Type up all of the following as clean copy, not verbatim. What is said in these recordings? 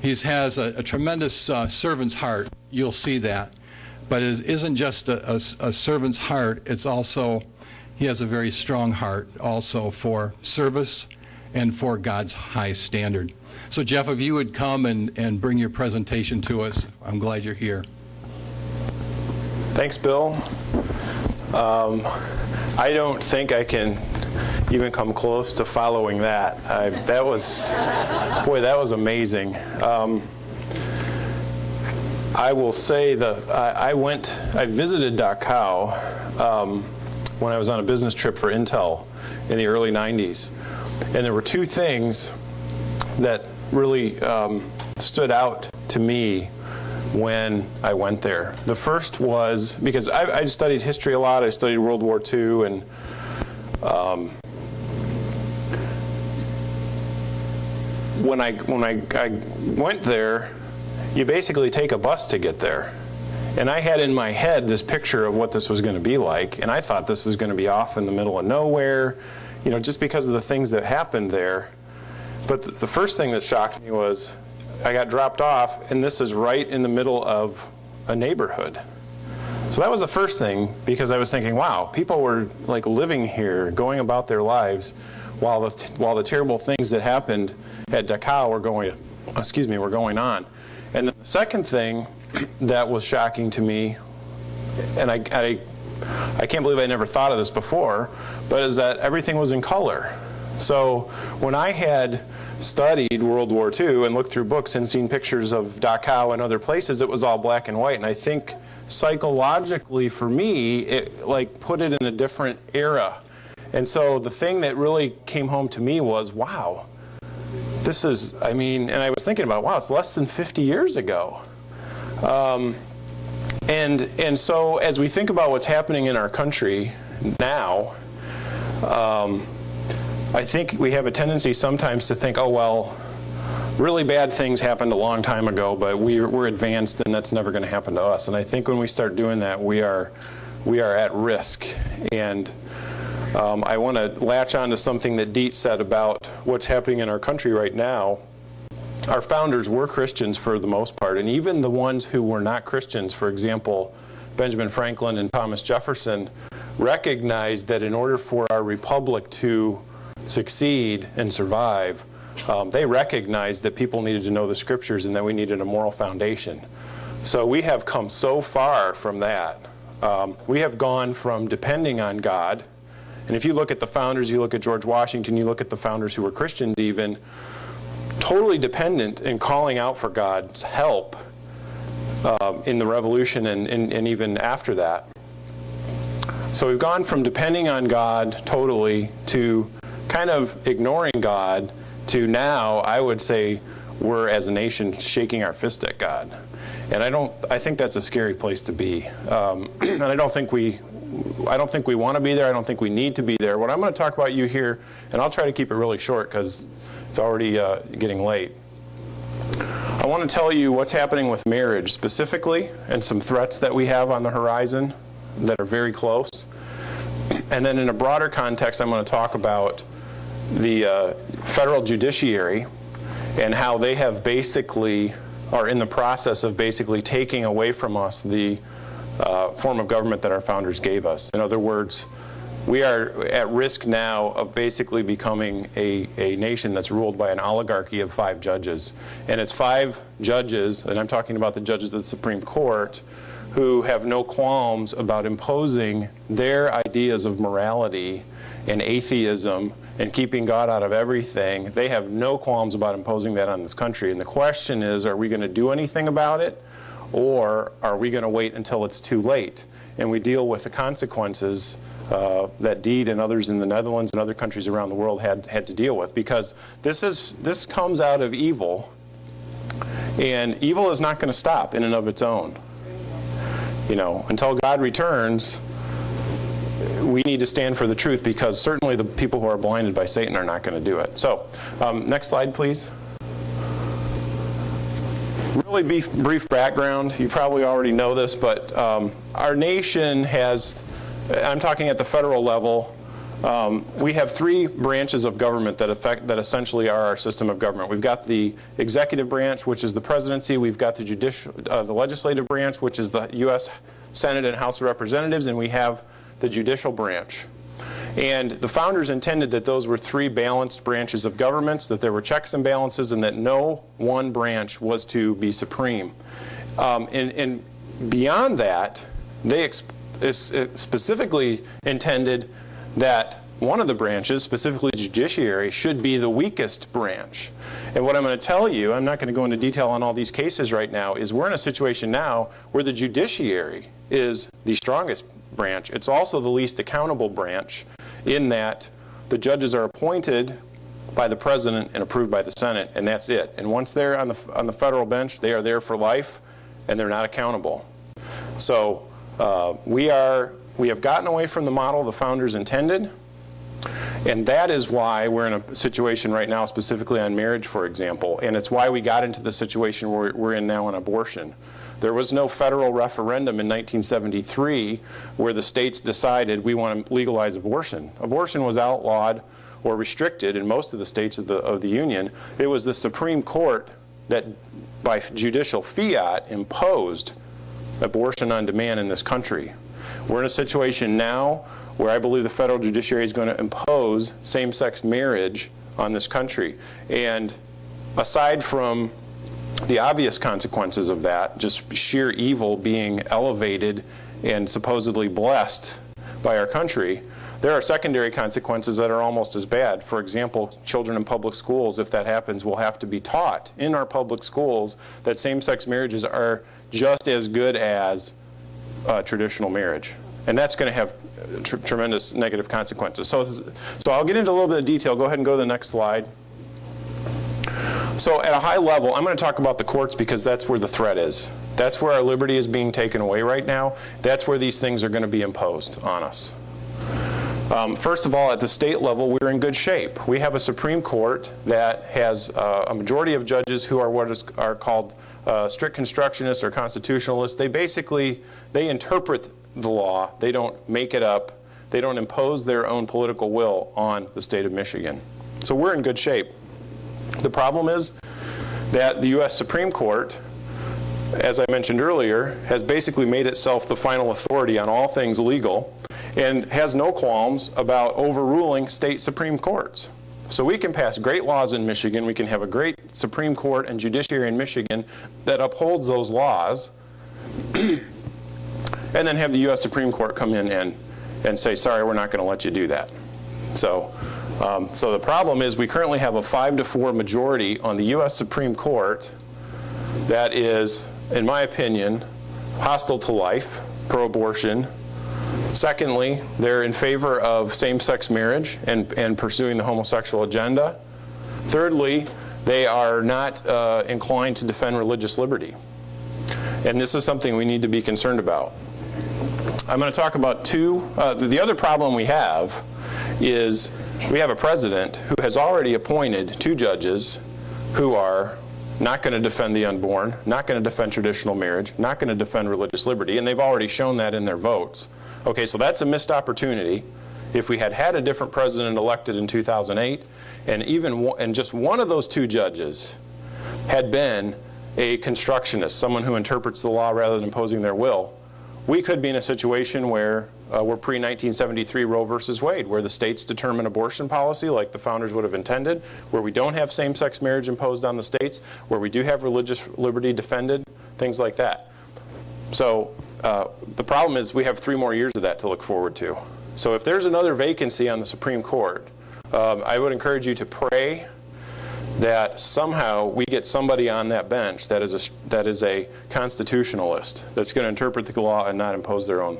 He has a tremendous servant's heart. You'll see that. But it isn't just a servant's heart, it's also, he has a very strong heart also for service and for God's high standard. So Jeff, if you would come and bring your presentation to us, I'm glad you're here. Thanks, Bill. I don't think I can even come close to following that. That was amazing. I will say that I visited Dachau when I was on a business trip for Intel in the early 90s. And there were two things that really stood out to me when I went there. The first was, because I studied history a lot, I studied World War II, and when I went there, you basically take a bus to get there. And I had in my head this picture of what this was going to be like, and I thought this was going to be off in the middle of nowhere, just because of the things that happened there. But the first thing that shocked me was I got dropped off, and this is right in the middle of a neighborhood. So that was the first thing, because I was thinking, wow, people were like living here, going about their lives, while the terrible things that happened at Dachau were going on. And the second thing that was shocking to me, and I can't believe I never thought of this before, but is that everything was in color. So when I had studied World War II and looked through books and seen pictures of Dachau and other places, it was all black and white. And I think psychologically for me, it put it in a different era. And so the thing that really came home to me was, wow, this is, and I was thinking about, wow, it's less than 50 years ago. And so as we think about what's happening in our country now, I think we have a tendency sometimes to think, oh, well, really bad things happened a long time ago, but we're advanced and that's never going to happen to us. And I think when we start doing that, we are at risk. And I want to latch on to something that Dietz said about what's happening in our country right now. Our founders were Christians for the most part, and even the ones who were not Christians, for example, Benjamin Franklin and Thomas Jefferson, recognized that in order for our republic to succeed and survive, they recognized that people needed to know the scriptures and that we needed a moral foundation. So we have come so far from that. We have gone from depending on God, and if you look at the founders, you look at George Washington, you look at the founders who were Christians even, totally dependent and calling out for God's help in the Revolution and even after that. So we've gone from depending on God totally to kind of ignoring God to now, I would say, we're as a nation shaking our fist at God. And I think that's a scary place to be. And I don't think we want to be there. I don't think we need to be there. What I'm going to talk about you here, and I'll try to keep it really short because it's already getting late. I want to tell you what's happening with marriage specifically and some threats that we have on the horizon that are very close. And then in a broader context, I'm going to talk about the federal judiciary and how they have are in the process of basically taking away from us the form of government that our founders gave us. In other words, we are at risk now of basically becoming a nation that's ruled by an oligarchy of 5 judges. And it's 5 judges, and I'm talking about the judges of the Supreme Court, who have no qualms about imposing their ideas of morality and atheism and keeping God out of everything. They have no qualms about imposing that on this country. And the question is, are we going to do anything about it, or are we going to wait until it's too late and we deal with the consequences that Dietz and others in the Netherlands and other countries around the world had to deal with? Because this comes out of evil, and evil is not going to stop in and of its own. Until God returns, we need to stand for the truth, because certainly the people who are blinded by Satan are not going to do it. So, next slide, please. Really brief background. You probably already know this, but our nation has, I'm talking at the federal level, We have three branches of government that essentially are our system of government. We've got the executive branch, which is the presidency. We've got the legislative branch, which is the U.S. Senate and House of Representatives, and we have the judicial branch. And the founders intended that those were three balanced branches of governments, that there were checks and balances, and that no one branch was to be supreme. And beyond that, they specifically intended that one of the branches, specifically the judiciary, should be the weakest branch. And what I'm going to tell you, I'm not going to go into detail on all these cases right now, is we're in a situation now where the judiciary is the strongest branch. It's also the least accountable branch, in that the judges are appointed by the president and approved by the Senate, and that's it. And once they're on the federal bench, they are there for life, and they're not accountable. So we have gotten away from the model the founders intended, and that is why we're in a situation right now, specifically on marriage, for example, and it's why we got into the situation we're in now on abortion. There was no federal referendum in 1973 where the states decided we want to legalize abortion. Abortion was outlawed or restricted in most of the states of the Union. It was the Supreme Court that, by judicial fiat, imposed abortion on demand in this country. We're in a situation now where I believe the federal judiciary is going to impose same-sex marriage on this country. And aside from the obvious consequences of that, just sheer evil being elevated and supposedly blessed by our country, there are secondary consequences that are almost as bad. For example, children in public schools, if that happens, will have to be taught in our public schools that same-sex marriages are just as good as traditional marriage. And that's going to have tremendous negative consequences. So I'll get into a little bit of detail. Go ahead and go to the next slide. So at a high level, I'm going to talk about the courts because that's where the threat is. That's where our liberty is being taken away right now. That's where these things are going to be imposed on us. First of all, at the state level, we're in good shape. We have a Supreme Court that has a majority of judges who are what are called strict constructionists or constitutionalists. They interpret the law. They don't make it up. They don't impose their own political will on the state of Michigan. So we're in good shape. The problem is that the U.S. Supreme Court, as I mentioned earlier, has basically made itself the final authority on all things legal and has no qualms about overruling state Supreme Courts. So we can pass great laws in Michigan. We can have a great Supreme Court and judiciary in Michigan that upholds those laws, and then have the U.S. Supreme Court come in and say, sorry, we're not going to let you do that. So the problem is we currently have a 5-4 majority on the U.S. Supreme Court that is, in my opinion, hostile to life, pro-abortion. Secondly, they're in favor of same-sex marriage and pursuing the homosexual agenda. Thirdly, they are not inclined to defend religious liberty. And this is something we need to be concerned about. I'm going to talk about the other problem we have is we have a president who has already appointed 2 judges who are not going to defend the unborn, not going to defend traditional marriage, not going to defend religious liberty, and they've already shown that in their votes. Okay, so that's a missed opportunity. If we had a different president elected in 2008, and just one of those 2 judges had been a constructionist, someone who interprets the law rather than imposing their will, we could be in a situation where we're pre-1973 Roe versus Wade, where the states determine abortion policy like the founders would have intended, where we don't have same-sex marriage imposed on the states, where we do have religious liberty defended, things like that. So the problem is we have 3 more years of that to look forward to. So if there's another vacancy on the Supreme Court, I would encourage you to pray that somehow we get somebody on that bench that is a constitutionalist, that's going to interpret the law and not impose their own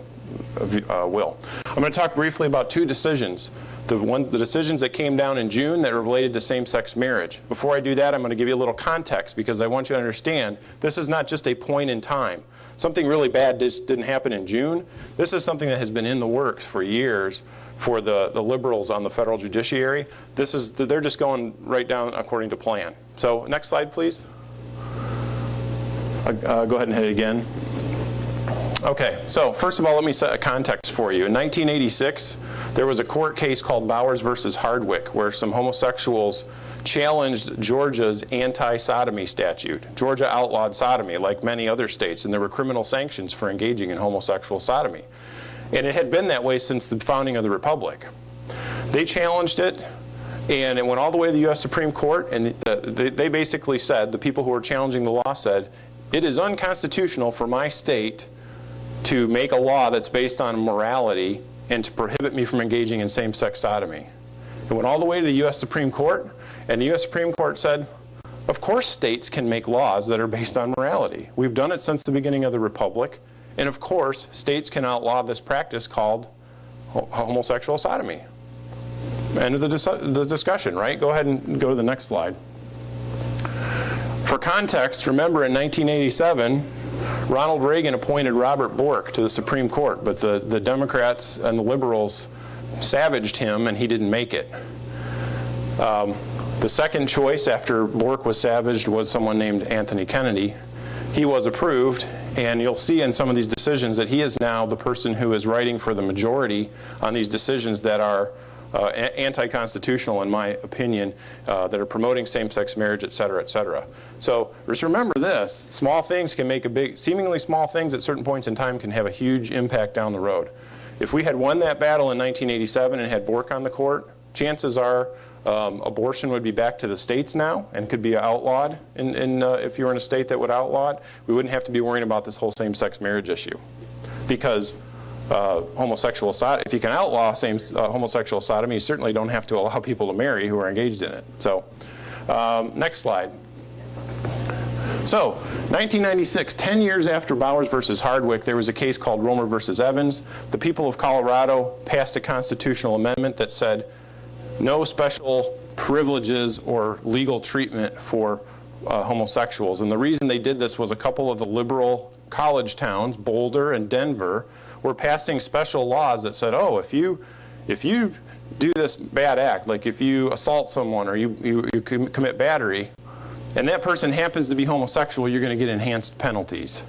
will. I'm going to talk briefly about 2 decisions. The decisions that came down in June that are related to same-sex marriage. Before I do that, I'm going to give you a little context because I want you to understand this is not just a point in time. Something really bad just didn't happen in June. This is something that has been in the works for years for the liberals on the federal judiciary. They're just going right down according to plan. So next slide, please. Go ahead and hit it again. Okay, so first of all, let me set a context for you. In 1986, there was a court case called Bowers versus Hardwick, where some homosexuals challenged Georgia's anti-sodomy statute. Georgia outlawed sodomy, like many other states, and there were criminal sanctions for engaging in homosexual sodomy. And it had been that way since the founding of the Republic. They challenged it, and it went all the way to the U.S. Supreme Court, and they basically said, the people who were challenging the law said, it is unconstitutional for my state to make a law that's based on morality and to prohibit me from engaging in same-sex sodomy. It went all the way to the U.S. Supreme Court, and the U.S. Supreme Court said, of course states can make laws that are based on morality. We've done it since the beginning of the Republic, and of course states can outlaw this practice called homosexual sodomy. End of the discussion, right? Go ahead and go to the next slide. For context, remember in 1987, Ronald Reagan appointed Robert Bork to the Supreme Court, but the Democrats and the liberals savaged him and he didn't make it. The second choice after Bork was savaged was someone named Anthony Kennedy. He was approved, and you'll see in some of these decisions that he is now the person who is writing for the majority on these decisions that are anti-constitutional, in my opinion, that are promoting same-sex marriage, et cetera, et cetera. So just remember this, small things can make a big, seemingly small things at certain points in time can have a huge impact down the road. If we had won that battle in 1987 and had Bork on the court, chances are abortion would be back to the states now and could be outlawed if you were in a state that would outlaw it. We wouldn't have to be worrying about this whole same-sex marriage issue. Because homosexual sodomy, if you can outlaw homosexual sodomy, you certainly don't have to allow people to marry who are engaged in it. So, next slide. So, 1996, 10 years after Bowers versus Hardwick, there was a case called Romer versus Evans. The people of Colorado passed a constitutional amendment that said no special privileges or legal treatment for homosexuals. And the reason they did this was a couple of the liberal college towns, Boulder and Denver, were passing special laws that said, oh, if you do this bad act, like if you assault someone or you commit battery, and that person happens to be homosexual, you're going to get enhanced penalties.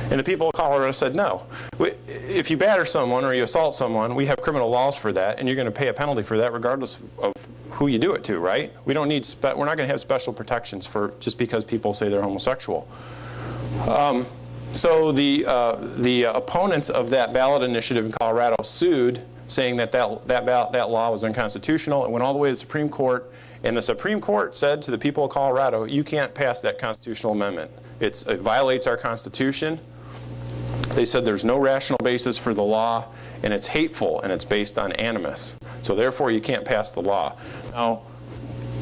And the people of Colorado said, no. If you batter someone or you assault someone, we have criminal laws for that, and you're going to pay a penalty for that regardless of who you do it to, right? We don't need, we're not going to have special protections for just because people say they're homosexual. So the opponents of that ballot initiative in Colorado sued, saying that law was unconstitutional. It went all the way to the Supreme Court, and the Supreme Court said to the people of Colorado, you can't pass that constitutional amendment. It violates our Constitution. They said there's no rational basis for the law, and it's hateful, and it's based on animus. So therefore, you can't pass the law. Now,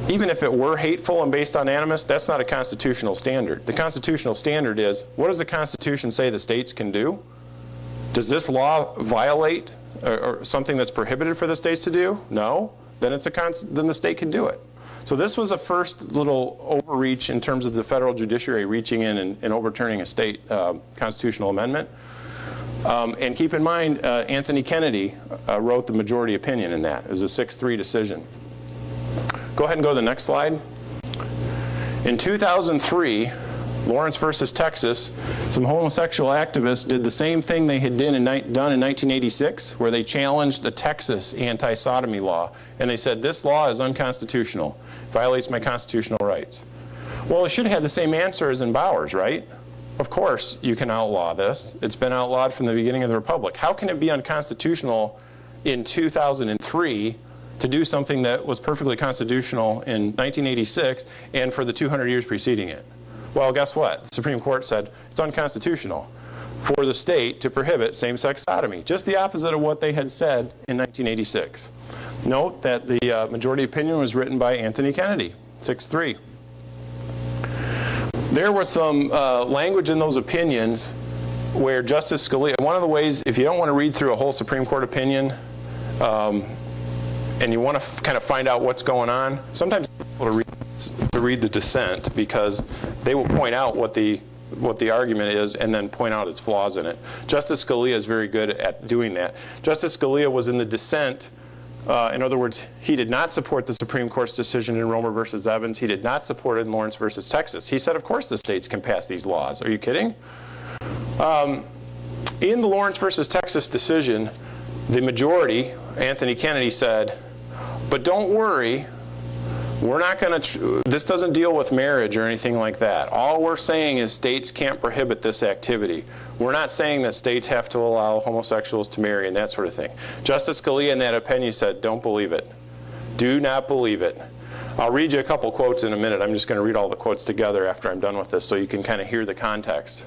even if it were hateful and based on animus, that's not a constitutional standard. The constitutional standard is, what does the Constitution say the states can do? Does this law violate or something that's prohibited for the states to do? No. Then then the state can do it. So this was a first little overreach in terms of the federal judiciary reaching in and overturning a state constitutional amendment. And keep in mind, Anthony Kennedy wrote the majority opinion in that. It was a 6-3 decision. Go ahead and go to the next slide. In 2003, Lawrence versus Texas, some homosexual activists did the same thing they had done in 1986, where they challenged the Texas anti-sodomy law. And they said, this law is unconstitutional, violates my constitutional rights. Well, it should have had the same answer as in Bowers, right? Of course you can outlaw this. It's been outlawed from the beginning of the Republic. How can it be unconstitutional in 2003 to do something that was perfectly constitutional in 1986 and for the 200 years preceding it? Well, guess what? The Supreme Court said it's unconstitutional for the state to prohibit same-sex sodomy. Just the opposite of what they had said in 1986. Note that the majority opinion was written by Anthony Kennedy, 6-3. There was some language in those opinions where Justice Scalia, one of the ways, if you don't want to read through a whole Supreme Court opinion, and you want to kind of find out what's going on, sometimes people to read the dissent, because they will point out what the argument is and then point out its flaws in it. Justice Scalia is very good at doing that. Justice Scalia was in the dissent. In other words, he did not support the Supreme Court's decision in Romer versus Evans. He did not support it in Lawrence versus Texas. He said, of course the states can pass these laws. Are you kidding? In the Lawrence versus Texas decision, the majority, Anthony Kennedy, said, but don't worry, we're not going to, this doesn't deal with marriage or anything like that. All we're saying is states can't prohibit this activity. We're not saying that states have to allow homosexuals to marry and that sort of thing. Justice Scalia in that opinion said, don't believe it. Do not believe it. I'll read you a couple quotes in a minute. I'm just going to read all the quotes together after I'm done with this so you can kind of hear the context.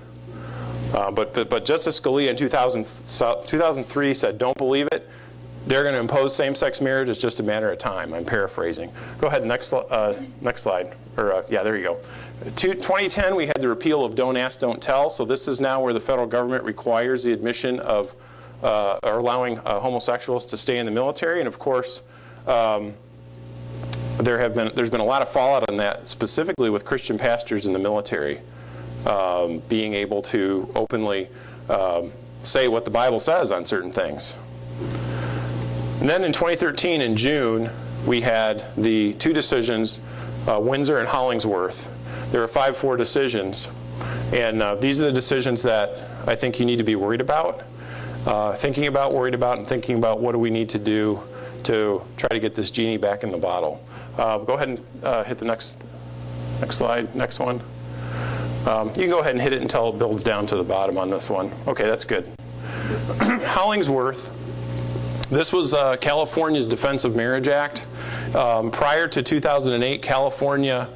But Justice Scalia in 2003 said, don't believe it. They're going to impose same-sex marriage. It's just a matter of time. I'm paraphrasing. Go ahead, next slide. Yeah, there you go. 2010, we had the repeal of Don't Ask, Don't Tell. So this is now where the federal government requires the admission of or allowing homosexuals to stay in the military. And of course, there's been a lot of fallout on that, specifically with Christian pastors in the military being able to openly say what the Bible says on certain things. And then in 2013, in June, we had the two decisions, Windsor and Hollingsworth. There were 5-4 decisions. And these are the decisions that I think you need to be worried about, worried about, and thinking about what do we need to do to try to get this genie back in the bottle. Go ahead and hit the next slide, next one. You can go ahead and hit it until it builds down to the bottom on this one. Okay, that's good. Hollingsworth. This was California's Defense of Marriage Act. Prior to 2008, California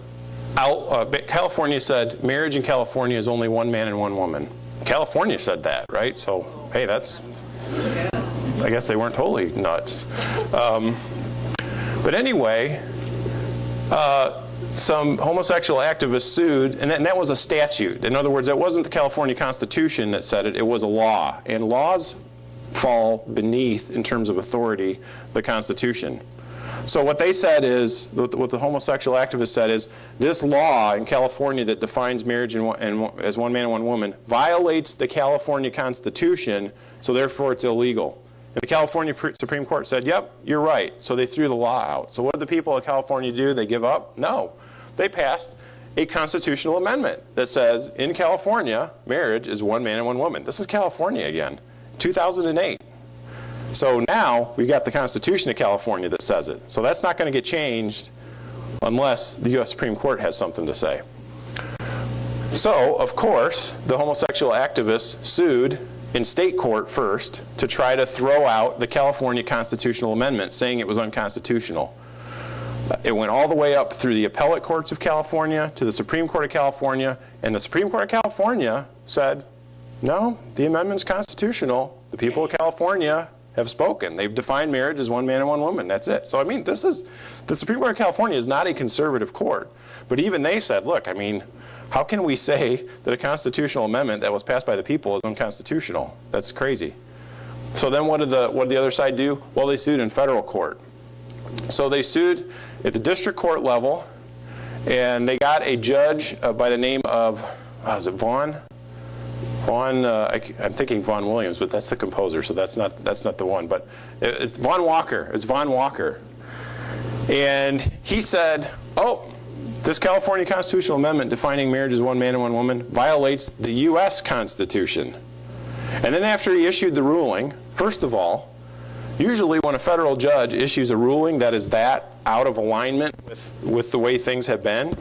said marriage in California is only one man and one woman. California said that, right? So, hey, that's, I guess they weren't totally nuts. But anyway, some homosexual activists sued, and that was a statute. In other words, it wasn't the California Constitution that said it, it was a law. And laws fall beneath, in terms of authority, the Constitution. So what they said is, what the homosexual activists said is, this law in California that defines marriage as one man and one woman violates the California Constitution, so therefore it's illegal. And the California Supreme Court said, yep, you're right. So they threw the law out. So what did the people of California do? They give up? No. They passed a constitutional amendment that says, in California, marriage is one man and one woman. This is California again. 2008. So now we've got the Constitution of California that says it. So that's not going to get changed unless the U.S. Supreme Court has something to say. So, of course, the homosexual activists sued in state court first to try to throw out the California constitutional amendment, saying it was unconstitutional. It went all the way up through the appellate courts of California to the Supreme Court of California, and the Supreme Court of California said, no, the amendment's constitutional. The people of California have spoken. They've defined marriage as one man and one woman. That's it. So, I mean, the Supreme Court of California is not a conservative court. But even they said, look, I mean, how can we say that a constitutional amendment that was passed by the people is unconstitutional? That's crazy. So then what did the other side do? Well, they sued in federal court. So they sued at the district court level, and they got a judge by the name of, is it Vaughn? I'm thinking Vaughn Williams, but that's the composer, so that's not the one. But it's Vaughn Walker. It's Vaughn Walker. And he said, oh, this California constitutional amendment defining marriage as one man and one woman violates the U.S. Constitution. And then after he issued the ruling, first of all, usually when a federal judge issues a ruling that is that out of alignment with the way things have been,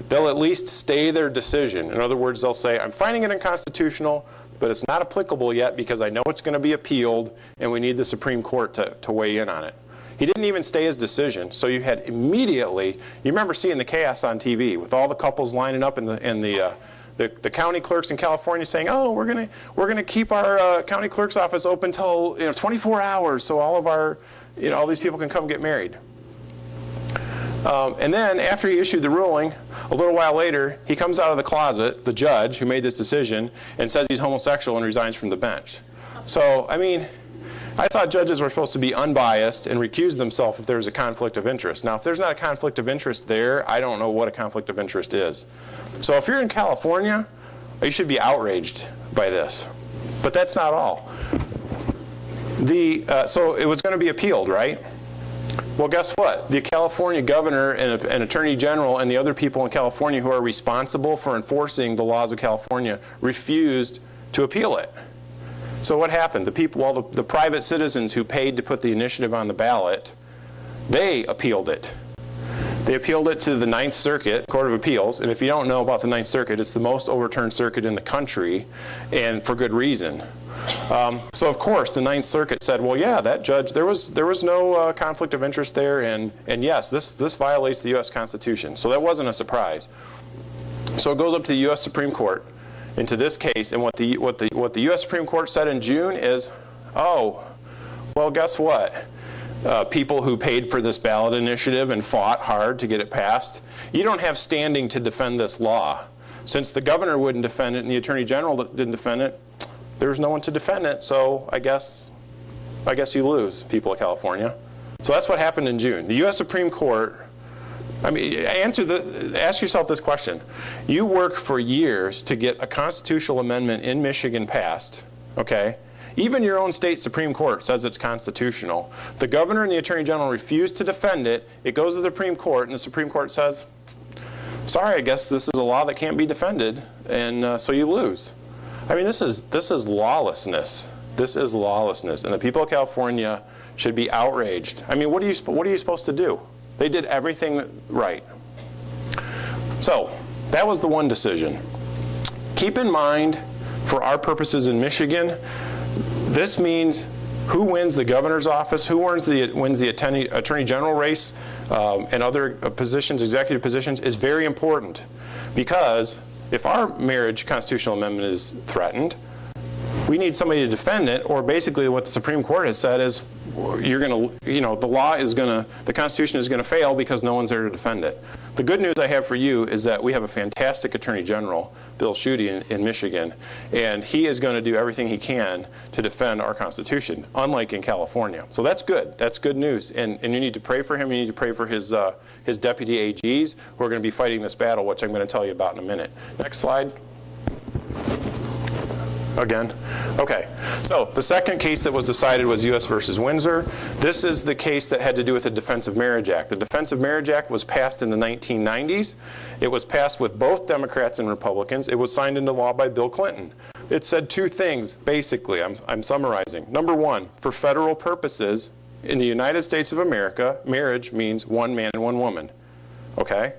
they'll at least stay their decision. In other words, they'll say, I'm finding it unconstitutional, but it's not applicable yet because I know it's going to be appealed and we need the Supreme Court to weigh in on it. He didn't even stay his decision, so you had immediately, you remember seeing the chaos on TV with all the couples lining up and the county clerks in California saying, oh, we're gonna keep our county clerk's office open till 24 hours so all of our, all these people can come get married. And then after he issued the ruling, a little while later, he comes out of the closet, the judge who made this decision, and says he's homosexual and resigns from the bench. So, I mean, I thought judges were supposed to be unbiased and recuse themselves if there was a conflict of interest. Now, if there's not a conflict of interest there, I don't know what a conflict of interest is. So if you're in California, you should be outraged by this. But that's not all. So it was going to be appealed, right? Well, guess what? The California governor and attorney general and the other people in California who are responsible for enforcing the laws of California refused to appeal it. So what happened? The people, well, the private citizens who paid to put the initiative on the ballot, they appealed it. They appealed it to the Ninth Circuit Court of Appeals, and if you don't know about the Ninth Circuit, it's the most overturned circuit in the country, and for good reason. So of course the Ninth Circuit said, well, yeah, that judge, there was no conflict of interest there, and yes, this violates the U.S. Constitution. So that wasn't a surprise. So it goes up to the U.S. Supreme Court into this case, and what the U.S. Supreme Court said in June is, oh, well, guess what? People who paid for this ballot initiative and fought hard to get it passed, you don't have standing to defend this law. Since the governor wouldn't defend it and the attorney general didn't defend it, there's no one to defend it, so I guess you lose, people of California. So that's what happened in June. The U.S. Supreme Court, I mean, ask yourself this question. You work for years to get a constitutional amendment in Michigan passed, okay? Even your own state Supreme Court says it's constitutional. The governor and the attorney general refuse to defend it. It goes to the Supreme Court, and the Supreme Court says, sorry, I guess this is a law that can't be defended, and so you lose. I mean, this is lawlessness. This is lawlessness, and the people of California should be outraged. I mean, what are you supposed to do? They did everything right. So that was the one decision. Keep in mind, for our purposes in Michigan, this means who wins the governor's office, who wins the attorney general race, and other positions, executive positions, is very important. Because if our marriage constitutional amendment is threatened, we need somebody to defend it, or basically what the Supreme Court has said is, the Constitution is going to fail because no one's there to defend it. The good news I have for you is that we have a fantastic Attorney General, Bill Schuette, in Michigan, and he is going to do everything he can to defend our Constitution, unlike in California. So that's good. That's good news, and you need to pray for him. You need to pray for his deputy AGs who are going to be fighting this battle, which I'm going to tell you about in a minute. Next slide. Again. Okay, so the second case that was decided was U.S. versus Windsor. This is the case that had to do with the Defense of Marriage Act. The Defense of Marriage Act was passed in the 1990s. It was passed with both Democrats and Republicans. It was signed into law by Bill Clinton. It said two things, basically. I'm summarizing. Number one, for federal purposes, in the United States of America, marriage means one man and one woman. Okay?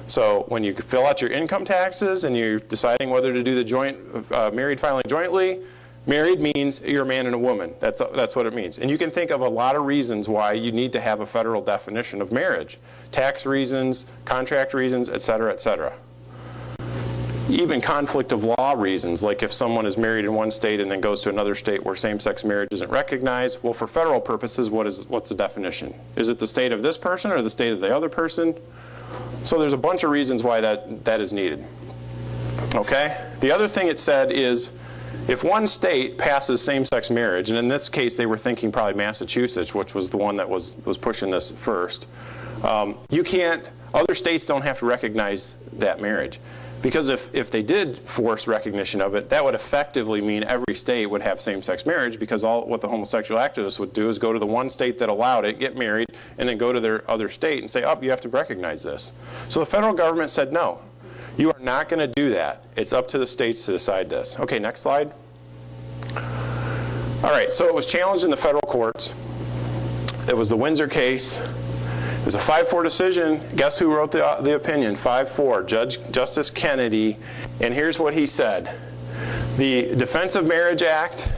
So when you fill out your income taxes and you're deciding whether to do the joint married filing jointly, married means you're a man and a woman. That's what it means. And you can think of a lot of reasons why you need to have a federal definition of marriage. Tax reasons, contract reasons, et cetera, et cetera. Even conflict of law reasons, like if someone is married in one state and then goes to another state where same-sex marriage isn't recognized, well, for federal purposes, what's the definition? Is it the state of this person or the state of the other person? So there's a bunch of reasons why that is needed. Okay? The other thing it said is, if one state passes same-sex marriage, and in this case they were thinking probably Massachusetts, which was the one that was pushing this first, other states don't have to recognize that marriage. Because if they did force recognition of it, that would effectively mean every state would have same-sex marriage, because what the homosexual activists would do is go to the one state that allowed it, get married, and then go to their other state and say, oh, you have to recognize this. So the federal government said, no, you are not going to do that. It's up to the states to decide this. Okay, next slide. All right, so it was challenged in the federal courts. It was the Windsor case. It was a 5-4 decision. Guess who wrote the opinion? 5-4, Justice Kennedy. And here's what he said. The Defense of Marriage Act,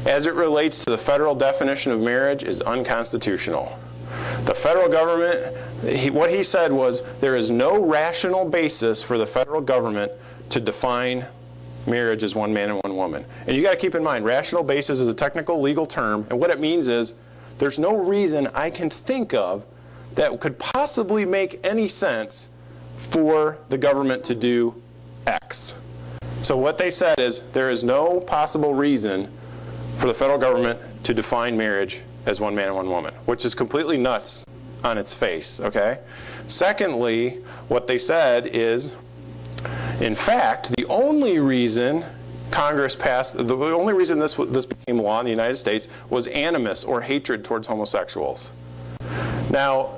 as it relates to the federal definition of marriage, is unconstitutional. The federal government, what he said was, there is no rational basis for the federal government to define marriage as one man and one woman. And you got to keep in mind, rational basis is a technical legal term, and what it means is, there's no reason I can think of that could possibly make any sense for the government to do X. So what they said is, there is no possible reason for the federal government to define marriage as one man and one woman, which is completely nuts on its face, okay? Secondly, what they said is, in fact, the only reason Congress passed, the only reason this became law in the United States was animus, or hatred towards homosexuals. Now,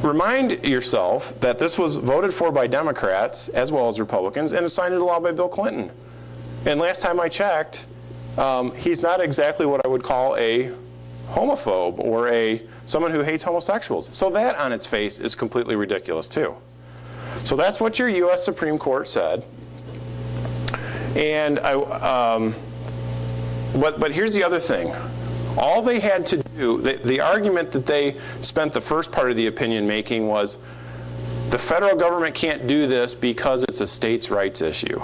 remind yourself that this was voted for by Democrats as well as Republicans, and is signed into law by Bill Clinton. And last time I checked, he's not exactly what I would call a homophobe or someone who hates homosexuals. So that on its face is completely ridiculous too. So that's what your U.S. Supreme Court said. And but here's the other thing. All they had to do, the argument that they spent the first part of the opinion making was the federal government can't do this because it's a states' rights issue.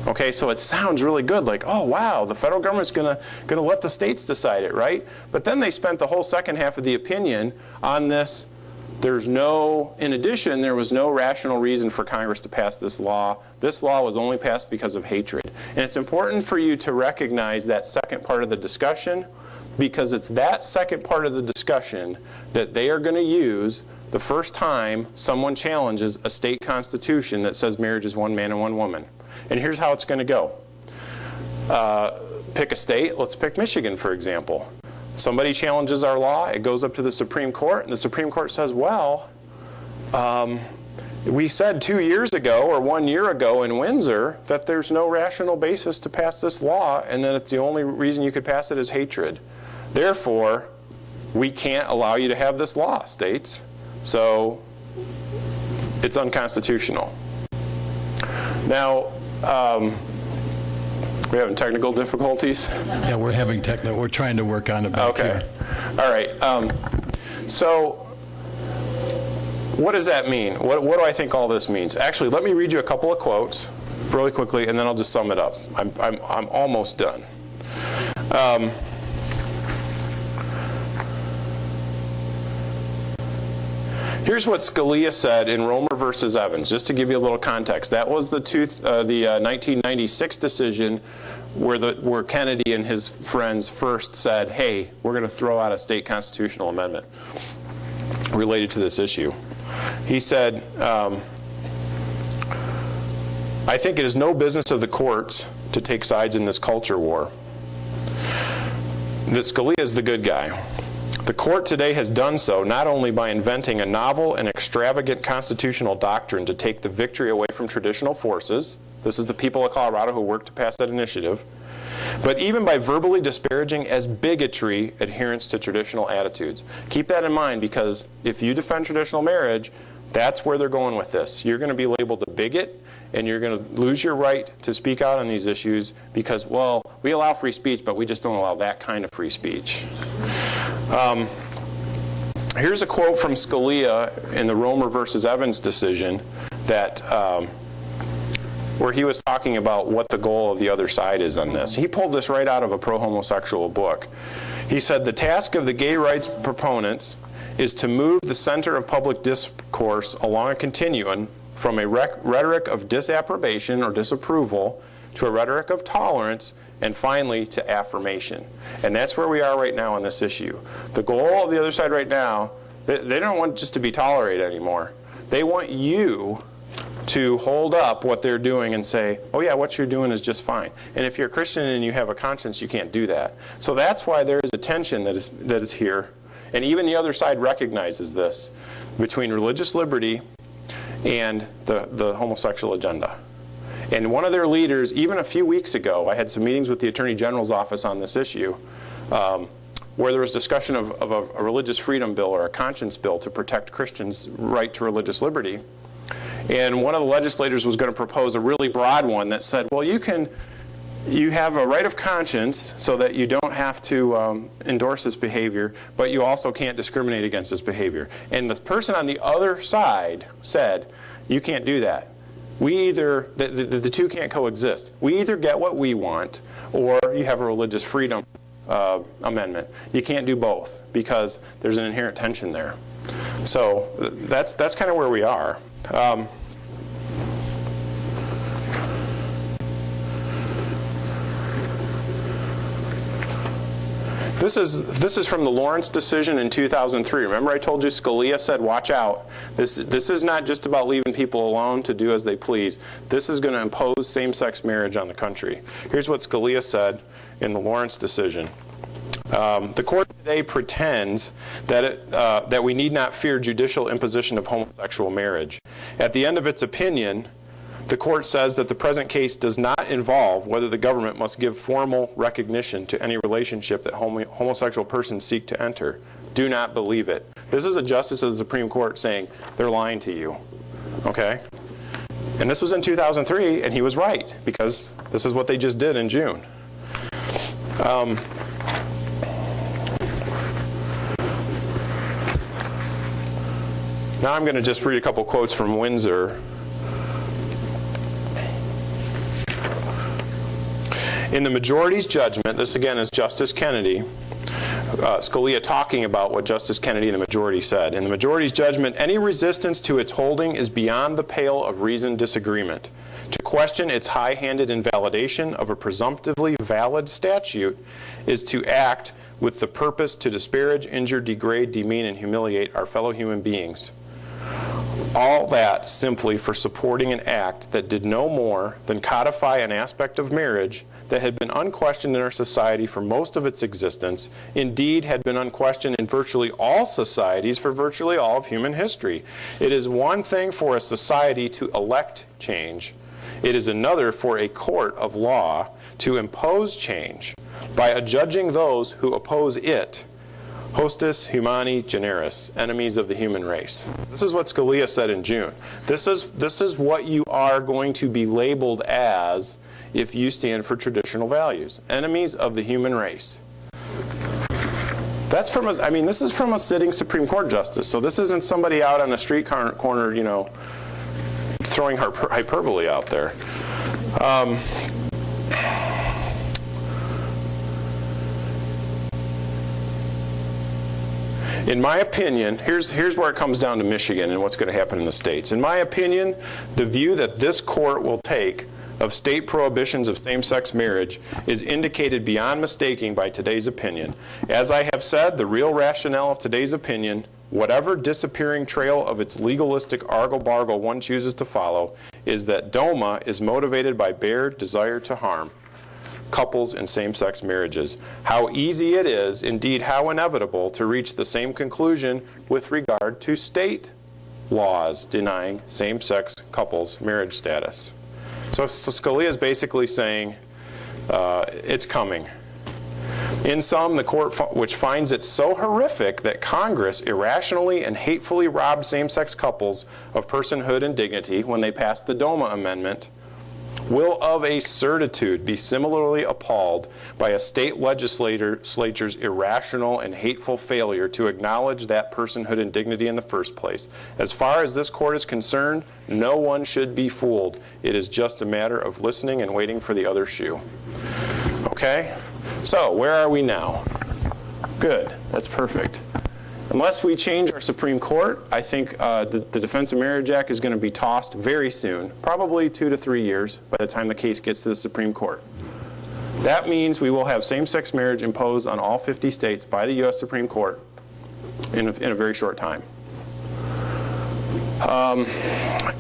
Okay, so it sounds really good, like, oh wow, the federal government's gonna let the states decide it, right? But then they spent the whole second half of the opinion on this. In addition, there was no rational reason for Congress to pass this law. This law was only passed because of hatred. And it's important for you to recognize that second part of the discussion, because it's that second part of the discussion that they are going to use the first time someone challenges a state constitution that says marriage is one man and one woman. And here's how it's going to go. Pick a state. Let's pick Michigan, for example. Somebody challenges our law. It goes up to the Supreme Court, and the Supreme Court says, well, we said 2 years ago or 1 year ago in Windsor that there's no rational basis to pass this law, and that it's the only reason you could pass it is hatred. Therefore, we can't allow you to have this law, states. So it's unconstitutional. Now, we're having technical difficulties? Yeah, we're trying to work on it back here. All right. So what does that mean? What do I think all this means? Actually, let me read you a couple of quotes really quickly, and then I'll just sum it up. I'm almost done. Here's what Scalia said in Romer versus Evans, just to give you a little context. That was the 1996 decision where Kennedy and his friends first said, hey, we're going to throw out a state constitutional amendment related to this issue. He said, I think it is no business of the courts to take sides in this culture war. That Scalia is the good guy. The court today has done so not only by inventing a novel and extravagant constitutional doctrine to take the victory away from traditional forces, this is the people of Colorado who worked to pass that initiative, but even by verbally disparaging as bigotry adherence to traditional attitudes. Keep that in mind, because if you defend traditional marriage, that's where they're going with this. You're going to be labeled a bigot, and you're going to lose your right to speak out on these issues because, well, we allow free speech, but we just don't allow that kind of free speech. Here's a quote from Scalia in the Romer versus Evans decision that where he was talking about what the goal of the other side is on this. He pulled this right out of a pro-homosexual book. He said, the task of the gay rights proponents is to move the center of public discourse along a continuum from a rhetoric of disapprobation or disapproval to a rhetoric of tolerance, and finally to affirmation. And that's where we are right now on this issue. The goal of the other side right now, they don't want just to be tolerated anymore. They want you to hold up what they're doing and say, oh yeah, what you're doing is just fine. And if you're a Christian and you have a conscience, you can't do that. So that's why there is a tension that is here. And even the other side recognizes this between religious liberty and the homosexual agenda. And one of their leaders, even a few weeks ago, I had some meetings with the Attorney General's office on this issue, where there was discussion of a religious freedom bill or a conscience bill to protect Christians' right to religious liberty. And one of the legislators was going to propose a really broad one that said, well, you have a right of conscience so that you don't have to endorse this behavior, but you also can't discriminate against this behavior. And the person on the other side said, you can't do that. The two can't coexist. We either get what we want, or you have a religious freedom amendment. You can't do both because there's an inherent tension there. So that's kind of where we are. This is from the Lawrence decision in 2003. Remember I told you Scalia said, watch out. This is not just about leaving people alone to do as they please. This is going to impose same-sex marriage on the country. Here's what Scalia said in the Lawrence decision. The court today pretends that we need not fear judicial imposition of homosexual marriage. At the end of its opinion, the court says that the present case does not involve whether the government must give formal recognition to any relationship that homosexual persons seek to enter. Do not believe it. This is a justice of the Supreme Court saying they're lying to you, okay? And this was in 2003, and he was right, because this is what they just did in June. Now I'm going to just read a couple quotes from Windsor. In the majority's judgment, this again is Justice Kennedy, Scalia talking about what Justice Kennedy and the majority said. In the majority's judgment, any resistance to its holding is beyond the pale of reasoned disagreement. To question its high-handed invalidation of a presumptively valid statute is to act with the purpose to disparage, injure, degrade, demean, and humiliate our fellow human beings. All that simply for supporting an act that did no more than codify an aspect of marriage that had been unquestioned in our society for most of its existence, indeed had been unquestioned in virtually all societies for virtually all of human history. It is one thing for a society to elect change. It is another for a court of law to impose change by adjudging those who oppose it hostis humani generis, enemies of the human race. This is what Scalia said in June. This is what you are going to be labeled as if you stand for traditional values, enemies of the human race. That's from a, I mean, this is from a sitting Supreme Court justice. So this isn't somebody out on a street corner, you know, throwing hyperbole out there. In my opinion, here's where it comes down to Michigan and what's going to happen in the states. In my opinion, the view that this court will take of state prohibitions of same-sex marriage is indicated beyond mistaking by today's opinion. As I have said, the real rationale of today's opinion, whatever disappearing trail of its legalistic argle-bargle one chooses to follow, is that DOMA is motivated by bare desire to harm couples in same-sex marriages. How easy it is, indeed how inevitable, to reach the same conclusion with regard to state laws denying same-sex couples marriage status. So Scalia is basically saying it's coming. In sum, the court, which finds it so horrific that Congress irrationally and hatefully robbed same-sex couples of personhood and dignity when they passed the DOMA amendment, will of a certitude be similarly appalled by a state legislature's irrational and hateful failure to acknowledge that personhood and dignity in the first place. As far as this court is concerned, no one should be fooled. It is just a matter of listening and waiting for the other shoe. Okay? So, where are we now? Good. That's perfect. Unless we change our Supreme Court, I think the Defense of Marriage Act is going to be tossed very soon, probably 2 to 3 years by the time the case gets to the Supreme Court. That means we will have same-sex marriage imposed on all 50 states by the U.S. Supreme Court in a very short time.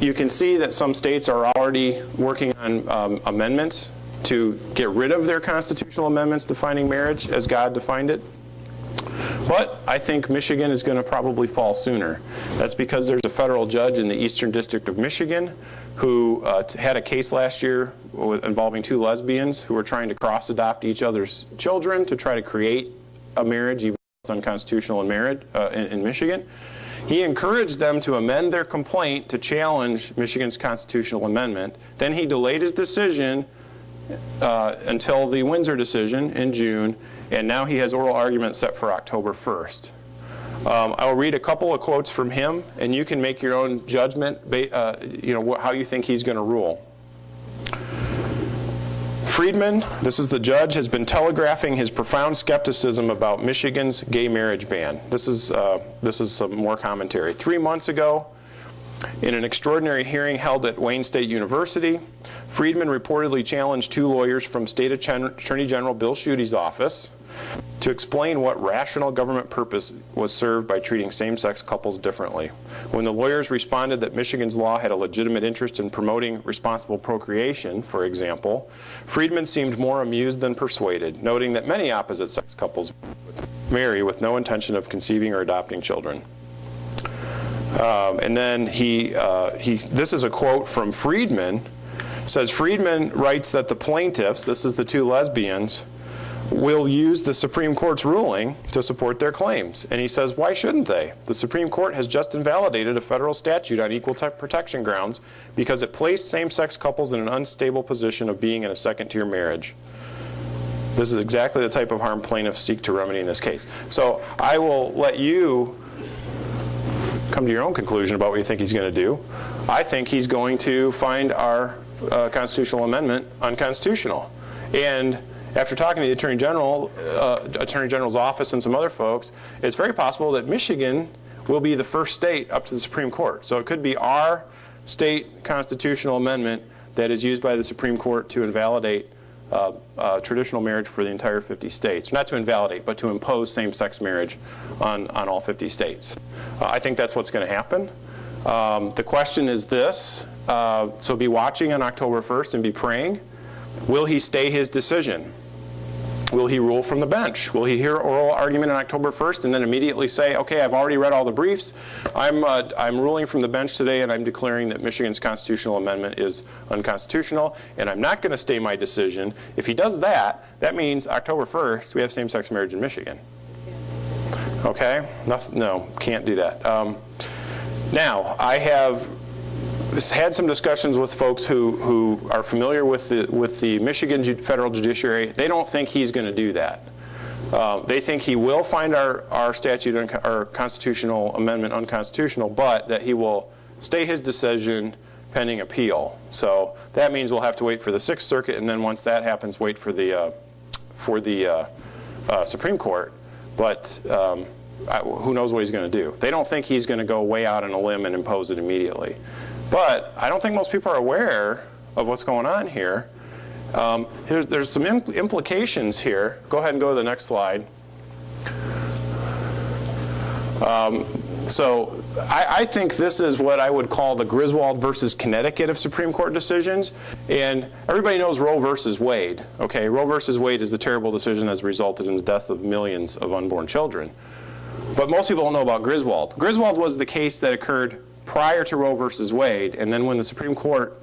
You can see that some states are already working on amendments to get rid of their constitutional amendments defining marriage as God defined it. But I think Michigan is going to probably fall sooner. That's because there's a federal judge in the Eastern District of Michigan who had a case last year involving 2 lesbians who were trying to cross-adopt each other's children to try to create a marriage, even though it's unconstitutional in Michigan. He encouraged them to amend their complaint to challenge Michigan's constitutional amendment. Then he delayed his decision until the Windsor decision in June, and now he has oral argument set for October 1st. I'll read a couple of quotes from him, and you can make your own judgment, how you think he's going to rule. Friedman, this is the judge, has been telegraphing his profound skepticism about Michigan's gay marriage ban. This is some more commentary. 3 months ago, in an extraordinary hearing held at Wayne State University, Friedman reportedly challenged 2 lawyers from State Attorney General Bill Schuete's office to explain what rational government purpose was served by treating same-sex couples differently. When the lawyers responded that Michigan's law had a legitimate interest in promoting responsible procreation, for example, Friedman seemed more amused than persuaded, noting that many opposite-sex couples marry with no intention of conceiving or adopting children. And then this is a quote from Friedman It says Friedman writes that the plaintiffs, this is the two lesbians, will use the Supreme Court's ruling to support their claims. And he says, why shouldn't they? The Supreme Court has just invalidated a federal statute on equal protection grounds because it placed same-sex couples in an unstable position of being in a second-tier marriage. This is exactly the type of harm plaintiffs seek to remedy in this case. So I will let you come to your own conclusion about what you think he's going to do. I think he's going to find our constitutional amendment unconstitutional. And after talking to the Attorney General's office and some other folks, it's very possible that Michigan will be the first state up to the Supreme Court. So it could be our state constitutional amendment that is used by the Supreme Court to invalidate traditional marriage for the entire 50 states. Not to invalidate, but to impose same-sex marriage on all 50 states. I think that's what's going to happen. The question is this, so be watching on October 1st and be praying. Will he stay his decision? Will he rule from the bench? Will he hear oral argument on October 1st and then immediately say, okay, I've already read all the briefs. I'm ruling from the bench today and I'm declaring that Michigan's constitutional amendment is unconstitutional and I'm not going to stay my decision. If he does that, that means October 1st we have same-sex marriage in Michigan. Okay? No, can't do that. Now, I have had some discussions with folks who are familiar with the Michigan federal judiciary. They don't think he's going to do that. They think he will find our statute, our constitutional amendment unconstitutional, but that he will stay his decision pending appeal. So that means we'll have to wait for the Sixth Circuit, and then once that happens, wait for the Supreme Court. But who knows what he's going to do? They don't think he's going to go way out on a limb and impose it immediately. But I don't think most people are aware of what's going on here. There's some implications here. Go ahead and go to the next slide. So I think this is what I would call the Griswold versus Connecticut of Supreme Court decisions. And everybody knows Roe versus Wade. Okay, Roe versus Wade is the terrible decision that has resulted in the death of millions of unborn children. But most people don't know about Griswold. Griswold was the case that occurred prior to Roe versus Wade, and then when the Supreme Court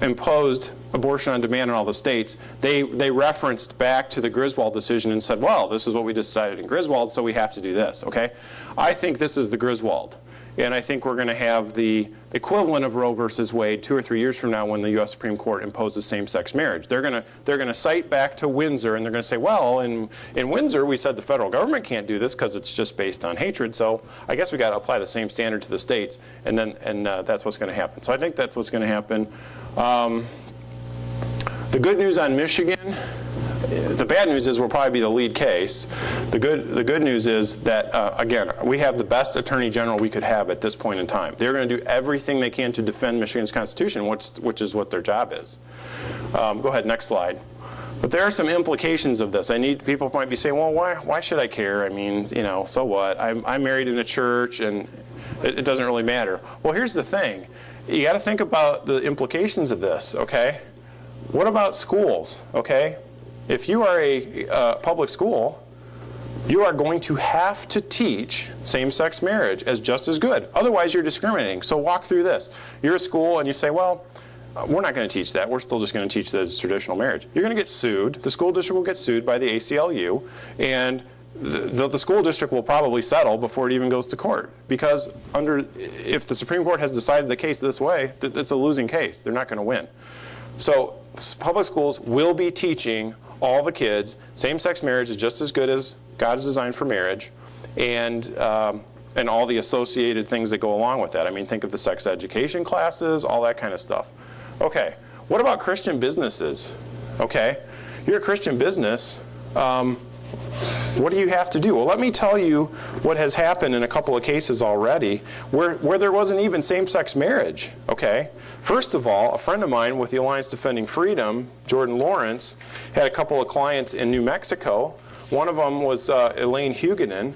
imposed abortion on demand in all the states, they referenced back to the Griswold decision and said, well, this is what we decided in Griswold, so we have to do this, okay? I think this is the Griswold, and I think we're going to have the equivalent of Roe versus Wade 2 or 3 years from now when the U.S. Supreme Court imposes same-sex marriage. They're going to cite back to Windsor, and they're going to say, well, in Windsor we said the federal government can't do this because it's just based on hatred, so I guess we got to apply the same standard to the states, and that's what's going to happen. So I think that's what's going to happen. The good news on Michigan, the bad news is we'll probably be the lead case. The good news is that, again, we have the best attorney general we could have at this point in time. They're going to do everything they can to defend Michigan's Constitution, which is what their job is. Go ahead, next slide. But there are some implications of this. People might be saying, well, why should I care? I mean, so what? I'm married in a church, and it doesn't really matter. Well, here's the thing. You got to think about the implications of this, okay? What about schools, okay? If you are a public school, you are going to have to teach same-sex marriage as just as good. Otherwise, you're discriminating. So walk through this. You're a school and you say, well, we're not going to teach that. We're still just going to teach that it's traditional marriage. You're going to get sued. The school district will get sued by the ACLU, and the school district will probably settle before it even goes to court. Because if the Supreme Court has decided the case this way, it's a losing case. They're not going to win. So public schools will be teaching all the kids same-sex marriage is just as good as God has designed for marriage, and all the associated things that go along with that. I mean, think of the sex education classes, all that kind of stuff. Okay, what about Christian businesses? Okay, you're a Christian business. What do you have to do? Well, let me tell you what has happened in a couple of cases already where there wasn't even same-sex marriage, okay? First of all, a friend of mine with the Alliance Defending Freedom, Jordan Lawrence, had a couple of clients in New Mexico. One of them was Elaine Huguenin.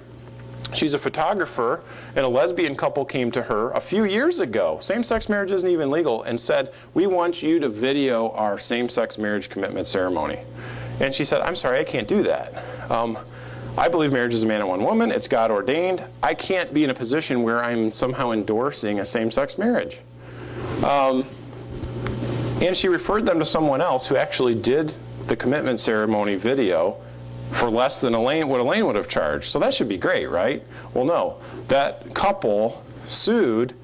She's a photographer, and a lesbian couple came to her a few years ago. Same-sex marriage isn't even legal, and said, we want you to video our same-sex marriage commitment ceremony. And she said, I'm sorry, I can't do that. I believe marriage is a man and one woman. It's God ordained. I can't be in a position where I'm somehow endorsing a same-sex marriage. And she referred them to someone else who actually did the commitment ceremony video for less than what Elaine would have charged. So that should be great, right? Well, no. That couple sued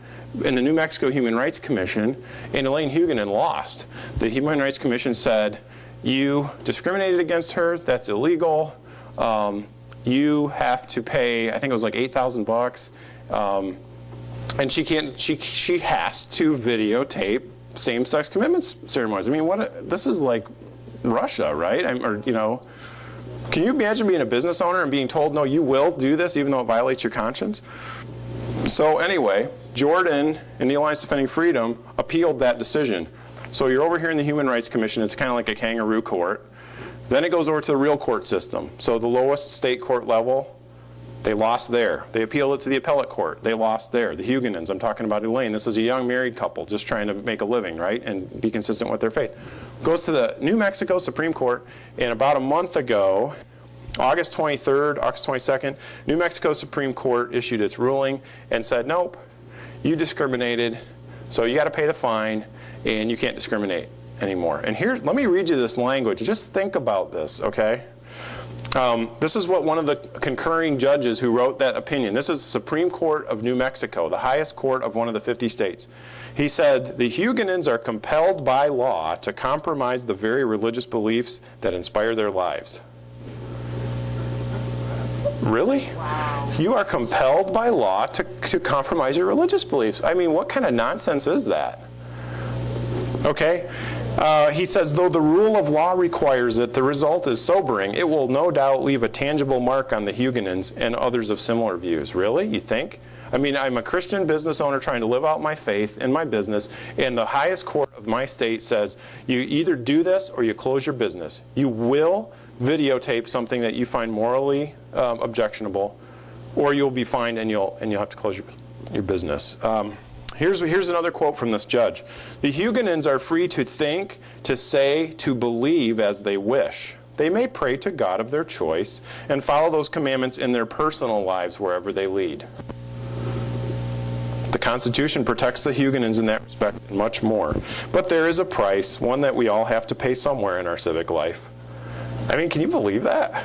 in the New Mexico Human Rights Commission, and Elaine Huguenin lost. The Human Rights Commission said, you discriminated against her, that's illegal. You have to pay, I think it was like $8,000. And she has to videotape same-sex commitment ceremonies. I mean, this is like Russia, right? Can you imagine being a business owner and being told, no, you will do this even though it violates your conscience? So anyway, Jordan and the Alliance Defending Freedom appealed that decision. So you're over here in the Human Rights Commission. It's kind of like a kangaroo court. Then it goes over to the real court system. So the lowest state court level, they lost there. They appealed it to the appellate court. They lost there. The Huguenins, I'm talking about Elaine. This is a young married couple just trying to make a living, right, and be consistent with their faith. Goes to the New Mexico Supreme Court, and about a month ago, August 23rd, August 22nd, New Mexico Supreme Court issued its ruling and said, nope, you discriminated, so you got to pay the fine, and you can't discriminate anymore. And let me read you this language. Just think about this, okay? This is what one of the concurring judges who wrote that opinion. This is the Supreme Court of New Mexico, the highest court of one of the 50 states. He said, the Huguenins are compelled by law to compromise the very religious beliefs that inspire their lives. Really? Wow. You are compelled by law to compromise your religious beliefs. I mean, what kind of nonsense is that? Okay? He says, though the rule of law requires it, the result is sobering. It will no doubt leave a tangible mark on the Huguenins and others of similar views. Really? You think? I mean, I'm a Christian business owner trying to live out my faith in my business, and the highest court of my state says, you either do this or you close your business. You will videotape something that you find morally objectionable, or you'll be fined and you'll have to close your business. Here's another quote from this judge. The Huguenins are free to think, to say, to believe as they wish. They may pray to God of their choice and follow those commandments in their personal lives wherever they lead. The Constitution protects the Huguenins in that respect and much more. But there is a price, one that we all have to pay somewhere in our civic life. I mean, can you believe that?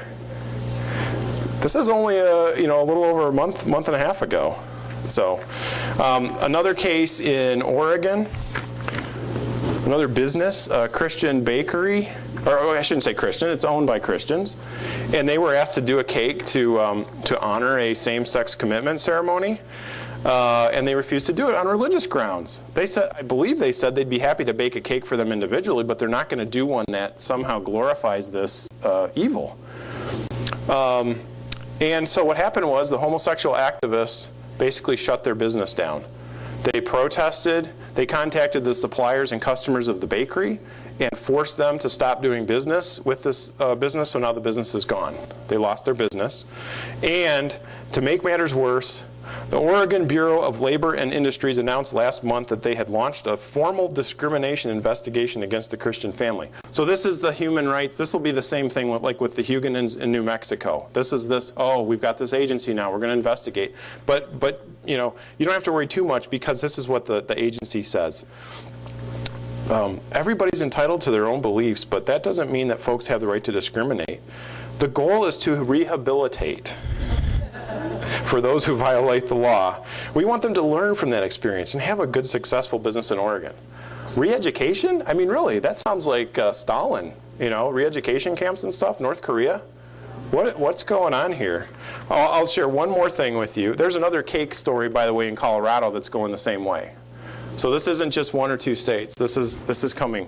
This is only a little over a month and a half ago. So, another case in Oregon, another business, a Christian bakery, or I shouldn't say Christian, it's owned by Christians, and they were asked to do a cake to honor a same-sex commitment ceremony, and they refused to do it on religious grounds. I believe they said they'd be happy to bake a cake for them individually, but they're not going to do one that somehow glorifies this evil. And so what happened was the homosexual activists basically shut their business down. They protested, they contacted the suppliers and customers of the bakery and forced them to stop doing business with this business, so now the business is gone. They lost their business. And to make matters worse, the Oregon Bureau of Labor and Industries announced last month that they had launched a formal discrimination investigation against the Christian family. So this is the human rights. This will be the same thing like with the Huguenins in New Mexico. We've got this agency now, we're going to investigate. But you don't have to worry too much because this is what the agency says. Everybody's entitled to their own beliefs, but that doesn't mean that folks have the right to discriminate. The goal is to rehabilitate for those who violate the law. We want them to learn from that experience and have a good, successful business in Oregon. Re-education? I mean, really, that sounds like Stalin, re-education camps and stuff, North Korea. What's going on here? I'll share one more thing with you. There's another cake story, by the way, in Colorado that's going the same way. So this isn't just one or two states. This is coming.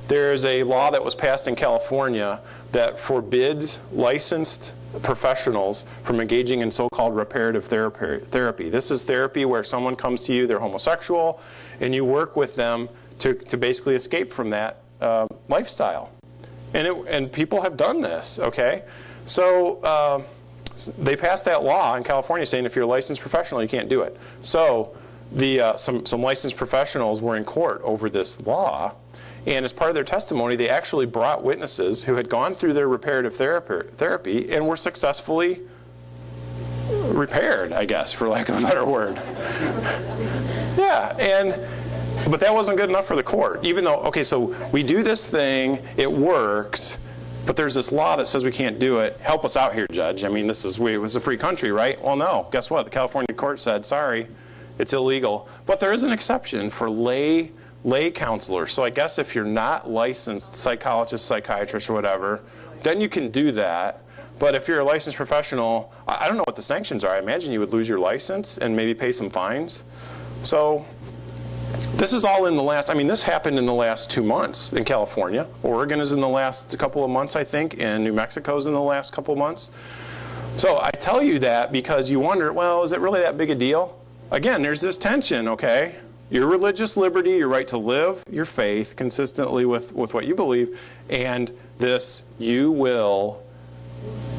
There's a law that was passed in California that forbids licensed professionals from engaging in so-called reparative therapy. This is therapy where someone comes to you, they're homosexual, and you work with them to basically escape from that lifestyle. And people have done this, okay? So they passed that law in California saying if you're a licensed professional, you can't do it. So some licensed professionals were in court over this law, and as part of their testimony, they actually brought witnesses who had gone through their reparative therapy and were successfully repaired, I guess, for lack of a better word. Yeah, and But that wasn't good enough for the court, even though, okay, so we do this thing, it works, but there's this law that says we can't do it. Help us out here, Judge. I mean, it was a free country, right? Well, no. Guess what? The California court said, sorry, it's illegal. But there is an exception for lay counselors. So I guess if you're not licensed psychologist, psychiatrist, or whatever, then you can do that. But if you're a licensed professional, I don't know what the sanctions are. I imagine you would lose your license and maybe pay some fines. So this is all in the last, I mean, this happened in the last 2 months in California. Oregon is in the last couple of months, I think, and New Mexico's in the last couple of months. So I tell you that because you wonder, well, is it really that big a deal? Again, there's this tension, okay? Your religious liberty, your right to live your faith consistently with what you believe, and this, you will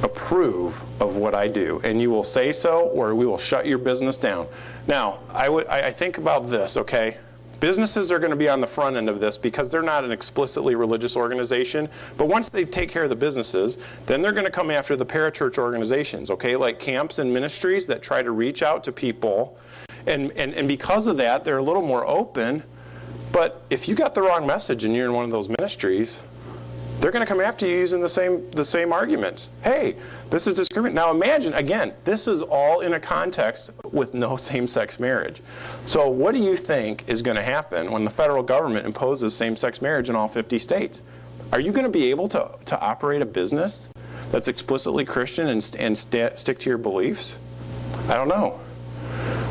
approve of what I do, and you will say so, or we will shut your business down. Now, I think about this, okay? Businesses are going to be on the front end of this because they're not an explicitly religious organization, but once they take care of the businesses, then they're going to come after the parachurch organizations, okay? Like camps and ministries that try to reach out to people, and because of that, they're a little more open, but if you got the wrong message and you're in one of those ministries, they're going to come after you using the same arguments. Hey, this is discrimination. Now imagine, again, this is all in a context with no same-sex marriage. So what do you think is going to happen when the federal government imposes same-sex marriage in all 50 states? Are you going to be able to operate a business that's explicitly Christian and stick to your beliefs? I don't know.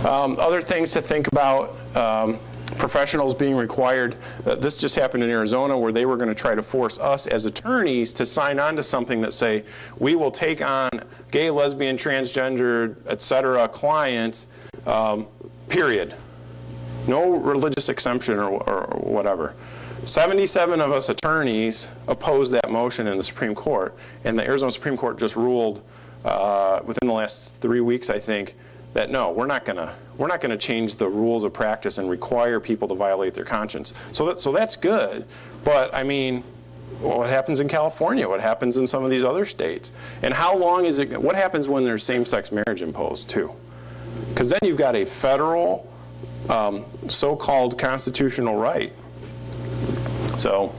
Other things to think about. Professionals being required, this just happened in Arizona where they were going to try to force us as attorneys to sign on to something that say, we will take on gay, lesbian, transgender, etc. clients, period. No religious exemption or whatever. 77 of us attorneys opposed that motion in the Supreme Court, and the Arizona Supreme Court just ruled within the last 3 weeks, I think, that no, we're not gonna change the rules of practice and require people to violate their conscience. So that's good, but I mean, what happens in California? What happens in some of these other states? And how long is it? What happens when there's same-sex marriage imposed too? Because then you've got a federal, so-called constitutional right. So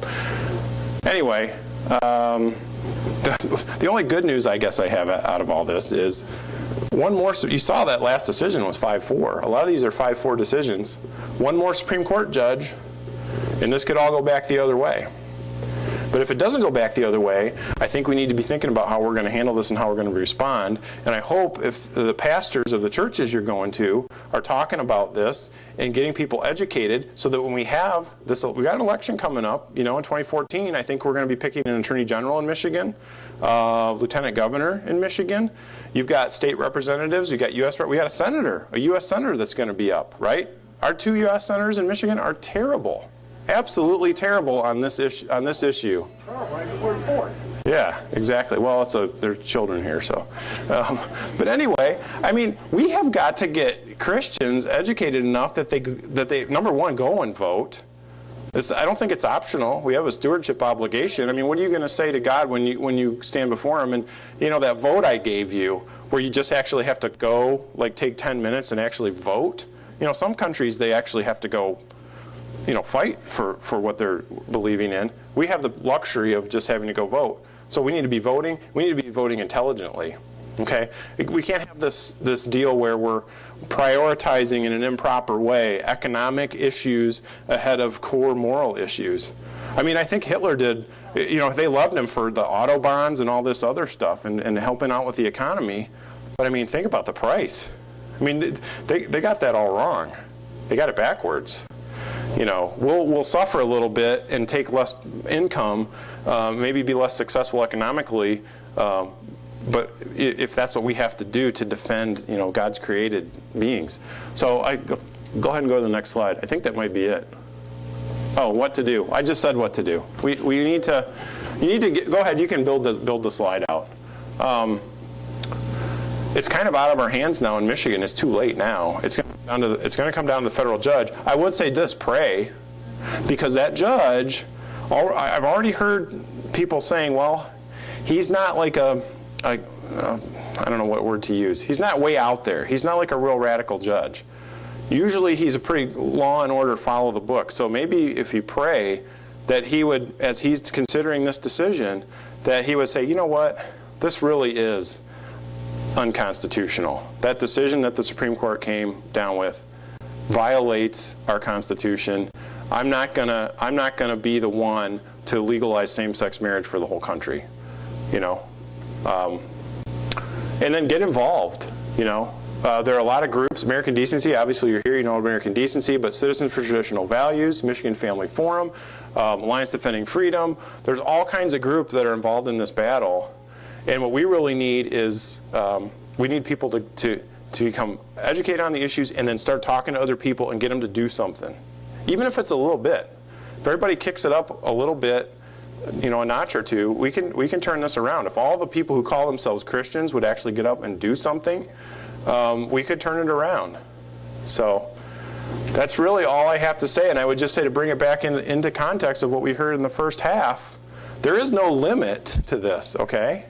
anyway. The only good news I guess I have out of all this is one more. You saw that last decision was 5-4. A lot of these are 5-4 decisions. One more Supreme Court judge, and this could all go back the other way. But if it doesn't go back the other way, I think we need to be thinking about how we're going to handle this and how we're going to respond. And I hope if the pastors of the churches you're going to are talking about this and getting people educated so that when we have this, we got an election coming up, in 2014, I think we're going to be picking an attorney general in Michigan, lieutenant governor in Michigan. You've got state representatives, you've got we got a U.S. senator that's going to be up, right? Our 2 U.S. senators in Michigan are terrible. Absolutely terrible on this issue. Yeah, exactly. Well, there are children here, so. But anyway, I mean, we have got to get Christians educated enough that they number one, go and vote. I don't think it's optional. We have a stewardship obligation. I mean, what are you going to say to God when you stand before Him? And that vote I gave you, where you just actually have to go, like take 10 minutes and actually vote. Some countries they actually have to go. Fight for what they're believing in. We have the luxury of just having to go vote. So we need to be voting. We need to be voting intelligently. Okay? We can't have this deal where we're prioritizing in an improper way economic issues ahead of core moral issues. I mean, I think Hitler did, they loved him for the Autobahns and all this other stuff and helping out with the economy. But I mean, think about the price. I mean, they got that all wrong. They got it backwards. We'll suffer a little bit and take less income, maybe be less successful economically, but if that's what we have to do to defend, God's created beings. So go ahead and go to the next slide. I think that might be it. Oh, what to do? I just said what to do. You need to go ahead. You can build the slide out. It's kind of out of our hands now in Michigan. It's too late now. It's going to come down to the federal judge. I would say this: pray, because that judge. I've already heard people saying, "Well, he's not like I don't know what word to use. He's not way out there. He's not like a real radical judge. usually he's a pretty law and order, follow the book. So maybe if you pray that he would, as he's considering this decision, that he would say, you know what, this really is unconstitutional. That decision that the Supreme Court came down with violates our Constitution. I'm not gonna be the one to legalize same-sex marriage for the whole country, you know. And then get involved, you know. There are a lot of groups. American Decency, obviously you're here, you know American Decency, but Citizens for Traditional Values, Michigan Family Forum, Alliance Defending Freedom. There's all kinds of groups that are involved in this battle. And what we really need is, we need people to become educated on the issues and then start talking to other people and get them to do something. Even if it's a little bit. If everybody kicks it up a little bit, you know, a notch or two, we can turn this around. If all the people who call themselves Christians would actually get up and do something, we could turn it around. So that's really all I have to say. And I would just say, to bring it back into context of what we heard in the first half, there is no limit to this, okay?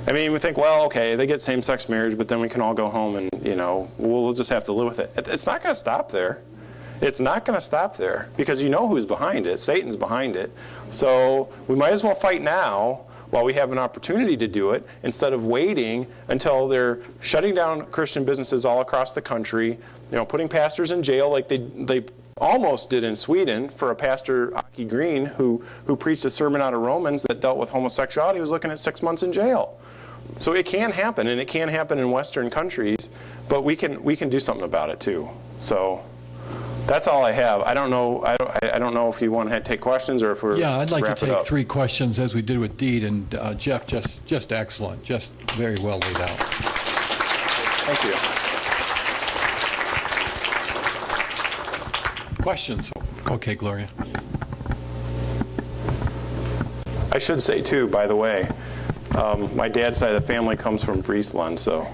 I mean, we think, well, okay, they get same-sex marriage, but then we can all go home and, you know, we'll just have to live with it. It's not going to stop there. It's not going to stop there, because you know who's behind it. Satan's behind it. So we might as well fight now while we have an opportunity to do it, instead of waiting until they're shutting down Christian businesses all across the country, you know, putting pastors in jail like they almost did in Sweden for a pastor, Aki Green, who preached a sermon out of Romans that dealt with homosexuality. He was looking at 6 months in jail. So it can happen, and it can happen in Western countries, but we can do something about it too. So that's all I have. I don't know. I don't know if you want to take questions or if we're Yeah, I'd like to wrap it take up. 3 questions as we did with Deed, and Jeff, just excellent, just very well laid out. Thank you. Questions? Okay, Gloria. I should say too, by the way, my dad's side of the family comes from Friesland, so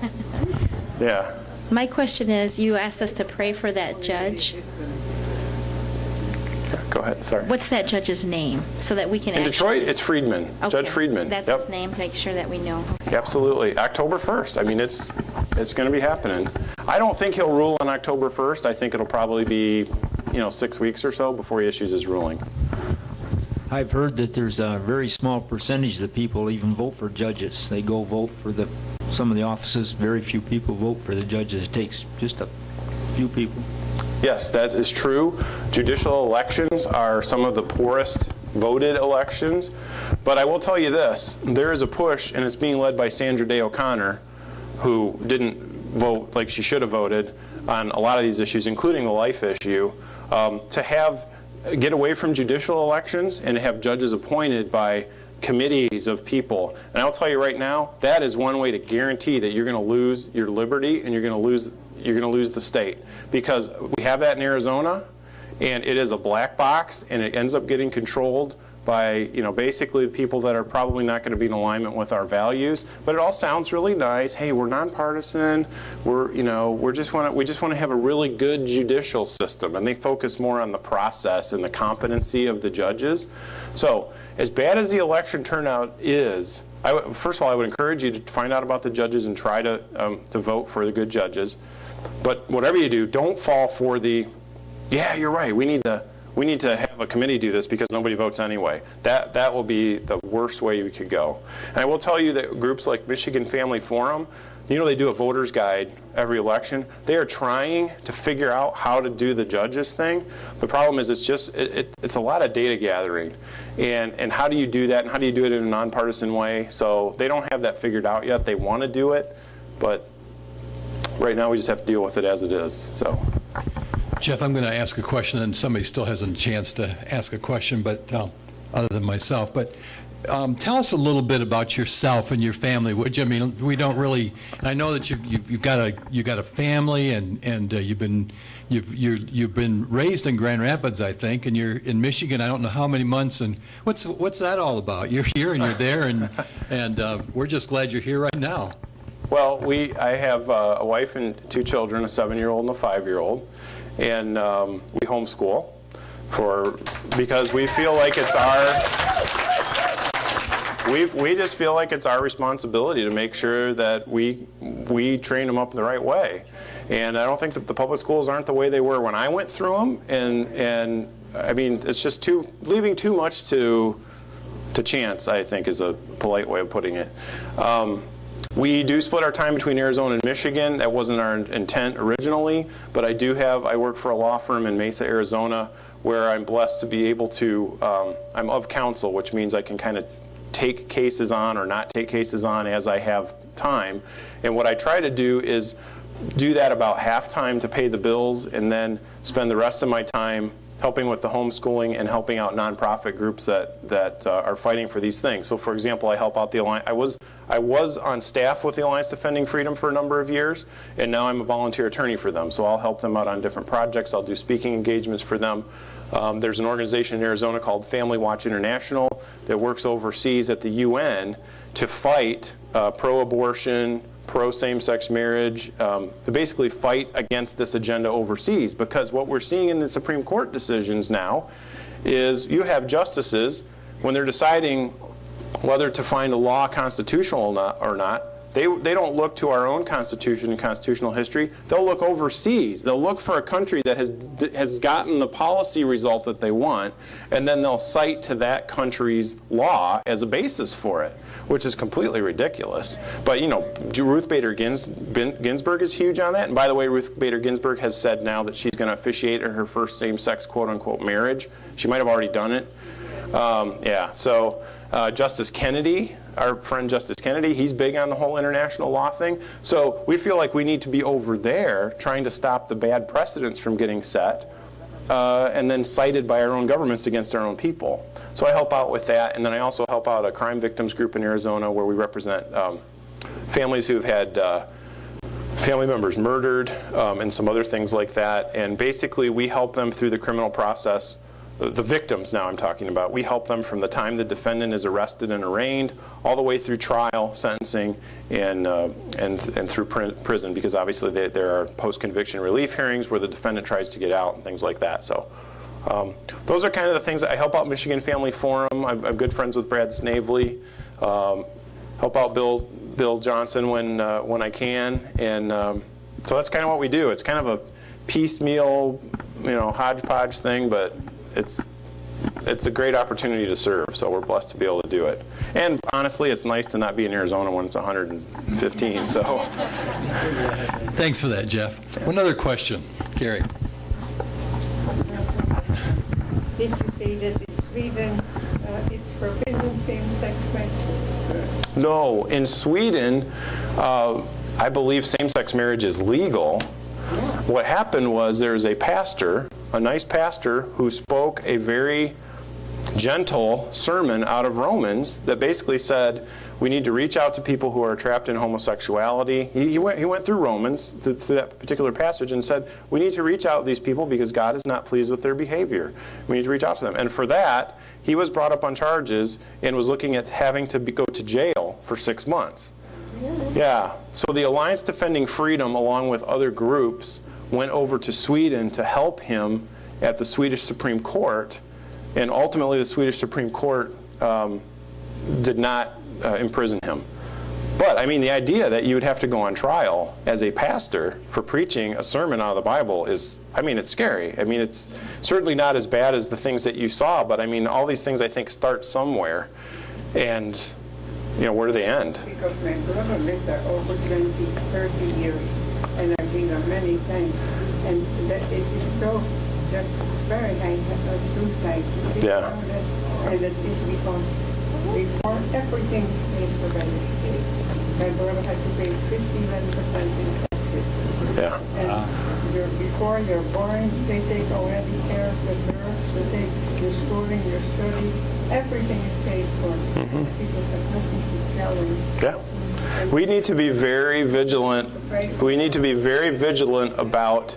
yeah. My question is, you asked us to pray for that judge. Go ahead, sorry. What's that judge's name, so that we can In actually... Detroit, it's Friedman, Okay, Judge Friedman. That's Yep. his name, make sure that we know. Okay. Absolutely. October 1st. I mean, it's going to be happening. I don't think he'll rule on October 1st. I think it'll probably be, 6 weeks or so before he issues his ruling. I've heard that there's a very small percentage of the people even vote for judges. They go vote for some of the offices. Very few people vote for the judges. It takes just a few people. Yes, that is true. Judicial elections are some of the poorest voted elections. But I will tell you this, there is a push, and it's being led by Sandra Day O'Connor, who didn't vote like she should have voted on a lot of these issues, including the life issue, to get away from judicial elections and have judges appointed by committees of people. And I'll tell you right now, that is one way to guarantee that you're going to lose your liberty and you're going to lose the state. Because we have that in Arizona, and it is a black box, and it ends up getting controlled by, basically the people that are probably not going to be in alignment with our values. But it all sounds really nice. Hey, we're nonpartisan. We just want to have a really good judicial system, and they focus more on the process and the competency of the judges. So, as bad as the election turnout is, first of all, I would encourage you to find out about the judges and try to vote for the good judges. But whatever you do, don't fall for yeah, you're right. We need to have a committee do this because nobody votes anyway. That will be the worst way we could go. And I will tell you that groups like Michigan Family Forum, they do a voter's guide every election. They are trying to figure out how to do the judges thing. The problem is it's a lot of data gathering. And how do you do that, and how do you do it in a nonpartisan way? So they don't have that figured out yet. They want to do it, but right now we just have to deal with it as it is. So. Jeff, I'm going to ask a question, and somebody still hasn't a chance to ask a question, but other than myself. But tell us a little bit about yourself and your family, would you? I mean, we don't really. I know that you've got a family, and you've been raised in Grand Rapids, I think, and you're in Michigan. I don't know how many months. And what's that all about? You're here and you're there, and we're just glad you're here right now. Well, I have a wife and 2 children, a 7-year-old and a 5-year-old. And we homeschool because we feel like it's we just feel like it's our responsibility to make sure that we train them up the right way. And I don't think that the public schools aren't the way they were when I went through them. And I mean, it's just leaving too much to chance, I think, is a polite way of putting it. We do split our time between Arizona and Michigan. That wasn't our intent originally, but I work for a law firm in Mesa, Arizona, where I'm blessed to be able to, I'm of counsel, which means I can kind of take cases on or not take cases on as I have time. And what I try to do is do that about half time to pay the bills, and then spend the rest of my time helping with the homeschooling and helping out nonprofit groups that are fighting for these things. So, for example, I help out the Alliance. I was on staff with the Alliance Defending Freedom for a number of years, and now I'm a volunteer attorney for them. So I'll help them out on different projects. I'll do speaking engagements for them. There's an organization in Arizona called Family Watch International that works overseas at the UN to fight pro-abortion, pro-same-sex marriage, to basically fight against this agenda overseas. Because what we're seeing in the Supreme Court decisions now is you have justices, when they're deciding whether to find a law constitutional or not, they don't look to our own Constitution and constitutional history. They'll look overseas. They'll look for a country that has gotten the policy result that they want, and then they'll cite to that country's law as a basis for it, which is completely ridiculous. But, you know, Ruth Bader Ginsburg is huge on that. And by the way, Ruth Bader Ginsburg has said now that she's going to officiate her first same-sex quote-unquote marriage. She might have already done it. Justice Kennedy, our friend Justice Kennedy, he's big on the whole international law thing. So we feel like we need to be over there trying to stop the bad precedents from getting set and then cited by our own governments against our own people. So I help out with that, and then I also help out a crime victims group in Arizona where we represent families who've had family members murdered and some other things like that. And basically we help them through the criminal process. The victims now I'm talking about, we help them from the time the defendant is arrested and arraigned all the way through trial, sentencing, and through prison, because obviously there are post-conviction relief hearings where the defendant tries to get out and things like that. So those are kind of the things that I help out Michigan Family Forum. I'm good friends with Brad Snavely. Help out Bill Johnson when I can, and so that's kind of what we do. It's kind of a piecemeal, hodgepodge thing, but it's a great opportunity to serve, so we're blessed to be able to do it. And honestly, it's nice to not be in Arizona when it's 115, so. Thanks for that, Jeff. One other question, Gary. Did you say that in Sweden it's forbidden same-sex marriage? No, in Sweden, I believe same-sex marriage is legal. What happened was there's a pastor, a nice pastor, who spoke a very gentle sermon out of Romans that basically said we need to reach out to people who are trapped in homosexuality. He went through Romans, through that particular passage, and said we need to reach out to these people because God is not pleased with their behavior. We need to reach out to them. And for that, he was brought up on charges and was looking at having to go to jail for 6 months. Yeah. So the Alliance Defending Freedom, along with other groups, went over to Sweden to help him at the Swedish Supreme Court, and ultimately the Swedish Supreme Court did not imprison him. But, I mean, the idea that you would have to go on trial as a pastor for preaching a sermon out of the Bible is, I mean, it's scary. I mean, it's certainly not as bad as the things that you saw, but, I mean, all these things, I think, start somewhere. And, where do they end? Because my brother lived there over 20, 30 years, and I've been there many times, and that it is so just very high suicide. Yeah. And it is because before everything is paid for by the state, my brother had to pay 51% in taxes. Yeah. And before you're born, they take already care of the birth, they take your schooling, your study, everything is paid for. People have nothing to tell them. Yeah. We need to be very vigilant. We need to be very vigilant about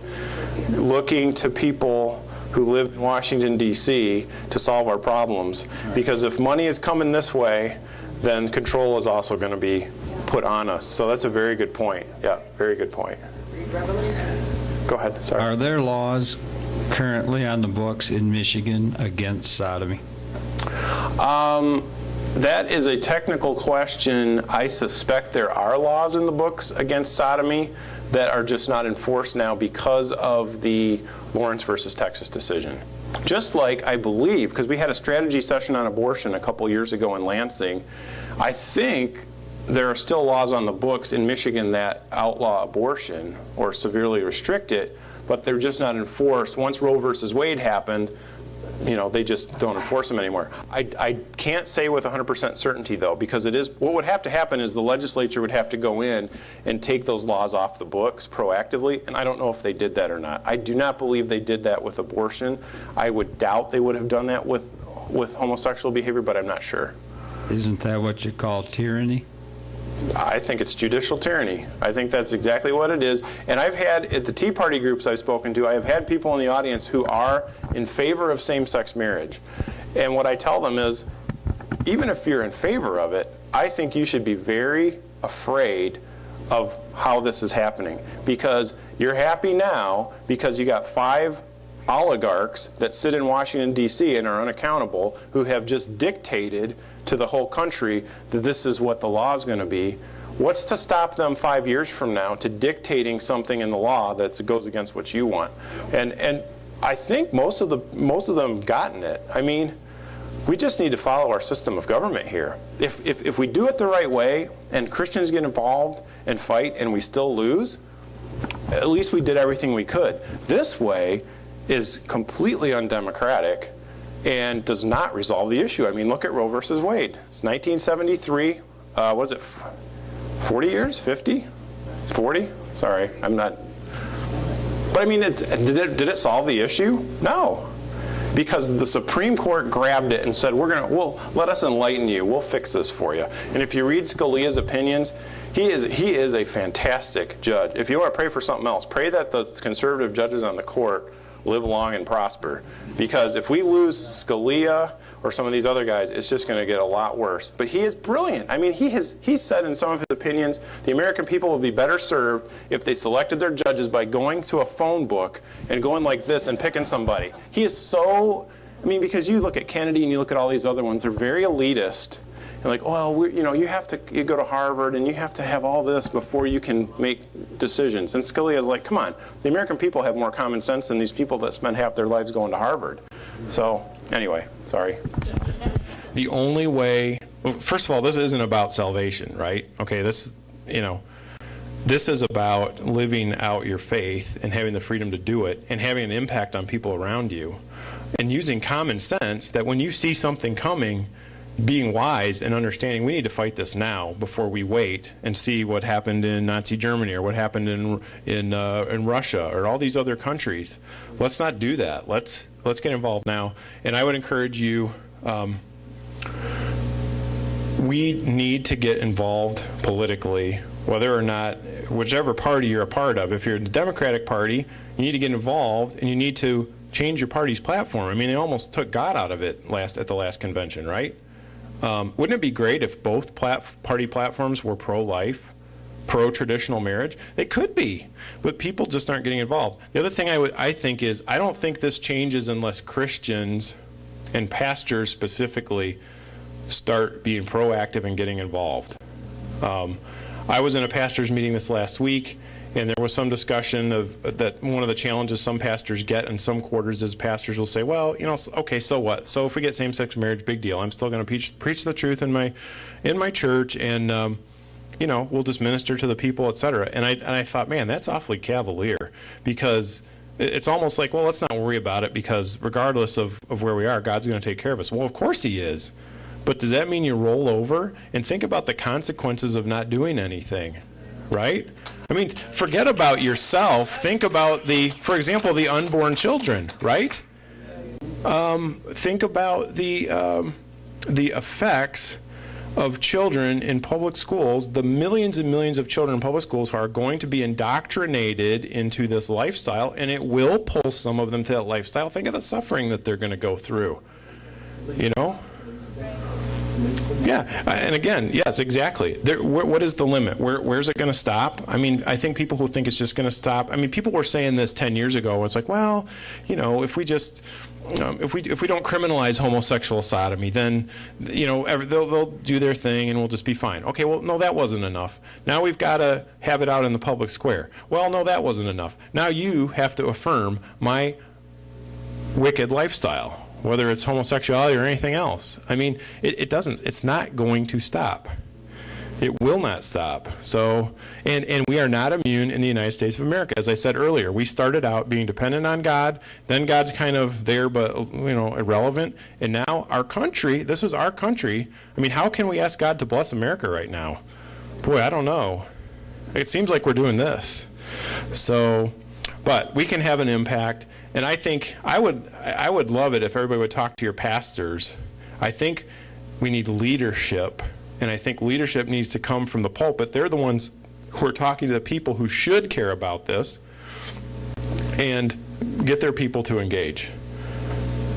looking to people who live in Washington, D.C. to solve our problems. Because if money is coming this way, then control is also going to be put on us. So that's a very good point. Yeah, very good point. Go ahead. Sorry. Are there laws currently on the books in Michigan against sodomy? That is a technical question. I suspect there are laws in the books against sodomy that are just not enforced now because of the Lawrence versus Texas decision. Just like I believe, because we had a strategy session on abortion a couple years ago in Lansing, I think there are still laws on the books in Michigan that outlaw abortion or severely restrict it, but they're just not enforced. Once Roe versus Wade happened, they just don't enforce them anymore. I can't say with 100% certainty, though, because what would have to happen is the legislature would have to go in and take those laws off the books proactively, and I don't know if they did that or not. I do not believe they did that with abortion. I would doubt they would have done that with homosexual behavior, but I'm not sure. Isn't that what you call tyranny? I think it's judicial tyranny. I think that's exactly what it is. And I've had, at the Tea Party groups I've spoken to, I have had people in the audience who are in favor of same-sex marriage. And what I tell them is, even if you're in favor of it, I think you should be very afraid of how this is happening. Because you're happy now because you got 5 oligarchs that sit in Washington, D.C. and are unaccountable, who have just dictated to the whole country that this is what the law is going to be. What's to stop them 5 years from now to dictating something in the law that goes against what you want? And I think most of them have gotten it. I mean, we just need to follow our system of government here. If we do it the right way and Christians get involved and fight and we still lose, at least we did everything we could. This way is completely undemocratic and does not resolve the issue. I mean, look at Roe versus Wade. It's 1973. Was it 40 years? 50? 40? Sorry, I'm not. But I mean, did it solve the issue? No. Because the Supreme Court grabbed it and said, well, let us enlighten you. We'll fix this for you. And if you read Scalia's opinions, he is a fantastic judge. If you want to pray for something else, pray that the conservative judges on the court live long and prosper. Because if we lose Scalia or some of these other guys, it's just going to get a lot worse. But he is brilliant. I mean, he's said in some of his opinions, the American people would be better served if they selected their judges by going to a phone book and going like this and picking somebody. He is so, I mean, because you look at Kennedy and you look at all these other ones, they're very elitist. And like, well, you go to Harvard and you have to have all this before you can make decisions. And Scalia is like, come on, the American people have more common sense than these people that spend half their lives going to Harvard. So anyway, sorry. The only way, well, first of all, this isn't about salvation, right? Okay, this is about living out your faith and having the freedom to do it and having an impact on people around you and using common sense that when you see something coming, being wise and understanding we need to fight this now before we wait and see what happened in Nazi Germany or what happened in Russia or all these other countries. Let's not do that. Let's get involved now. And I would encourage you, we need to get involved politically, whether or not, whichever party you're a part of. If you're in the Democratic Party, you need to get involved and you need to change your party's platform. I mean, they almost took God out of it at the last convention, right? Wouldn't it be great if both party platforms were pro-life, pro-traditional marriage? They could be, but people just aren't getting involved. The other thing I think is, I don't think this changes unless Christians and pastors specifically start being proactive and getting involved. I was in a pastor's meeting this last week, and there was some discussion of that one of the challenges some pastors get in some quarters is pastors will say, well, okay, so what? So if we get same-sex marriage, big deal. I'm still going to preach the truth in my church, and we'll just minister to the people, et cetera. And I thought, man, that's awfully cavalier, because it's almost like, well, let's not worry about it, because regardless of where we are, God's going to take care of us. Well, of course he is. But does that mean you roll over and think about the consequences of not doing anything, right? I mean, forget about yourself. Think about for example, the unborn children, right? Think about the effects of children in public schools, the millions and millions of children in public schools who are going to be indoctrinated into this lifestyle, and it will pull some of them to that lifestyle. Think of the suffering that they're going to go through, Yeah, and again, yes, exactly. What is the limit? Where's it going to stop? I mean, I think people who think it's just going to stop, I mean, people were saying this 10 years ago. It's like, well, if we just if we don't criminalize homosexual sodomy, then they'll do their thing and we'll just be fine. Okay, well, no, that wasn't enough. Now we've got to have it out in the public square. Well, no, that wasn't enough. Now you have to affirm my wicked lifestyle, whether it's homosexuality or anything else. I mean, it's not going to stop. It will not stop. So, and we are not immune in the United States of America. As I said earlier, we started out being dependent on God, then God's kind of there but, irrelevant. And now our country, this is our country. I mean, how can we ask God to bless America right now? Boy, I don't know. It seems like we're doing this. So, but we can have an impact. And I think I would love it if everybody would talk to your pastors. I think we need leadership. And I think leadership needs to come from the pulpit. They're the ones who are talking to the people who should care about this and get their people to engage.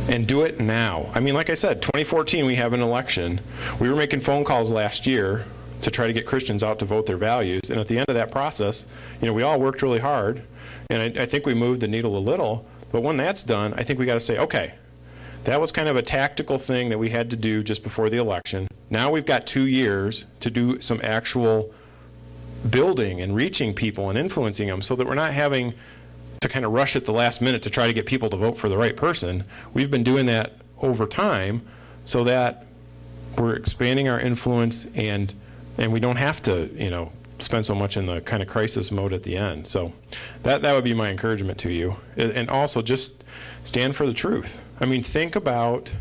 And do it now. I mean, like I said, 2014, we have an election. We were making phone calls last year to try to get Christians out to vote their values. And at the end of that process, we all worked really hard. And I think we moved the needle a little. But when that's done, I think we got to say, okay, that was kind of a tactical thing that we had to do just before the election. Now we've got 2 years to do some actual building and reaching people and influencing them so that we're not having to kind of rush at the last minute to try to get people to vote for the right person. We've been doing that over time so that we're expanding our influence and we don't have to, spend so much in the kind of crisis mode at the end. So that would be my encouragement to you. And also just stand for the truth. I mean, think about,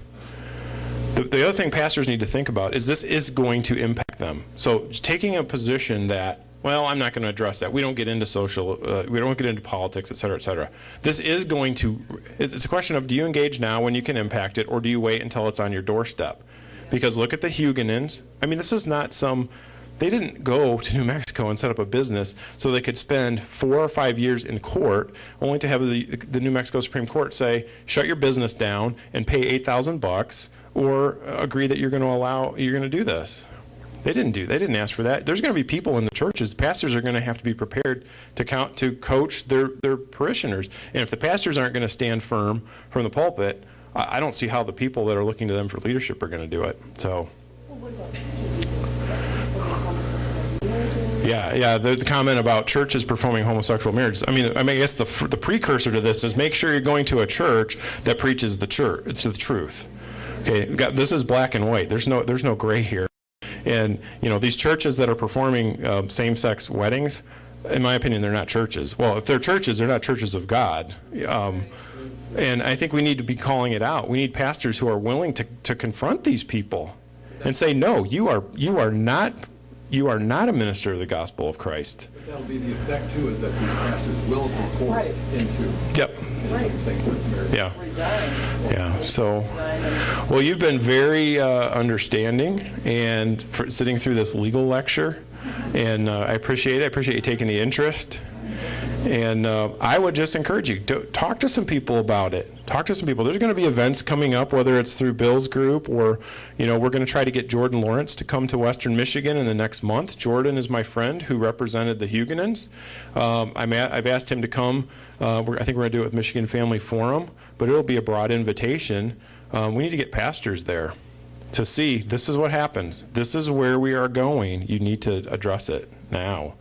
the other thing pastors need to think about is this is going to impact them. So taking a position that, well, I'm not going to address that. We don't get into we don't get into politics, et cetera, et cetera. This is going to, it's a question of, do you engage now when you can impact it, or do you wait until it's on your doorstep? Because look at the Huguenons. I mean, this is not they didn't go to New Mexico and set up a business so they could spend 4 or 5 years in court only to have the New Mexico Supreme Court say, shut your business down and pay $8,000 or agree that you're going to do this. They didn't ask for that. There's going to be people in the churches. The pastors are going to have to be prepared to coach their parishioners. And if the pastors aren't going to stand firm from the pulpit, I don't see how the people that are looking to them for leadership are going to do it. So. Yeah, the comment about churches performing homosexual marriages. I mean, I guess the precursor to this is make sure you're going to a church that preaches the truth. Okay, this is black and white. There's no gray here. And these churches that are performing same-sex weddings, in my opinion, they're not churches. Well, if they're churches, they're not churches of God. And I think we need to be calling it out. We need pastors who are willing to confront these people and say, no, you are not a minister of the gospel of Christ. But that'll be the effect, too, is that these pastors will be forced into same-sex marriage. Yeah. So, well, you've been very understanding and for sitting through this legal lecture, and I appreciate it. I appreciate you taking the interest. And I would just encourage you to talk to some people about it. Talk to some people. There's going to be events coming up, whether it's through Bill's group or, we're going to try to get Jordan Lawrence to come to Western Michigan in the next month. Jordan is my friend who represented the Huguenons. I've asked him to come. I think we're going to do it with Michigan Family Forum, but it'll be a broad invitation. We need to get pastors there to see this is what happens. This is where we are going. You need to address it now.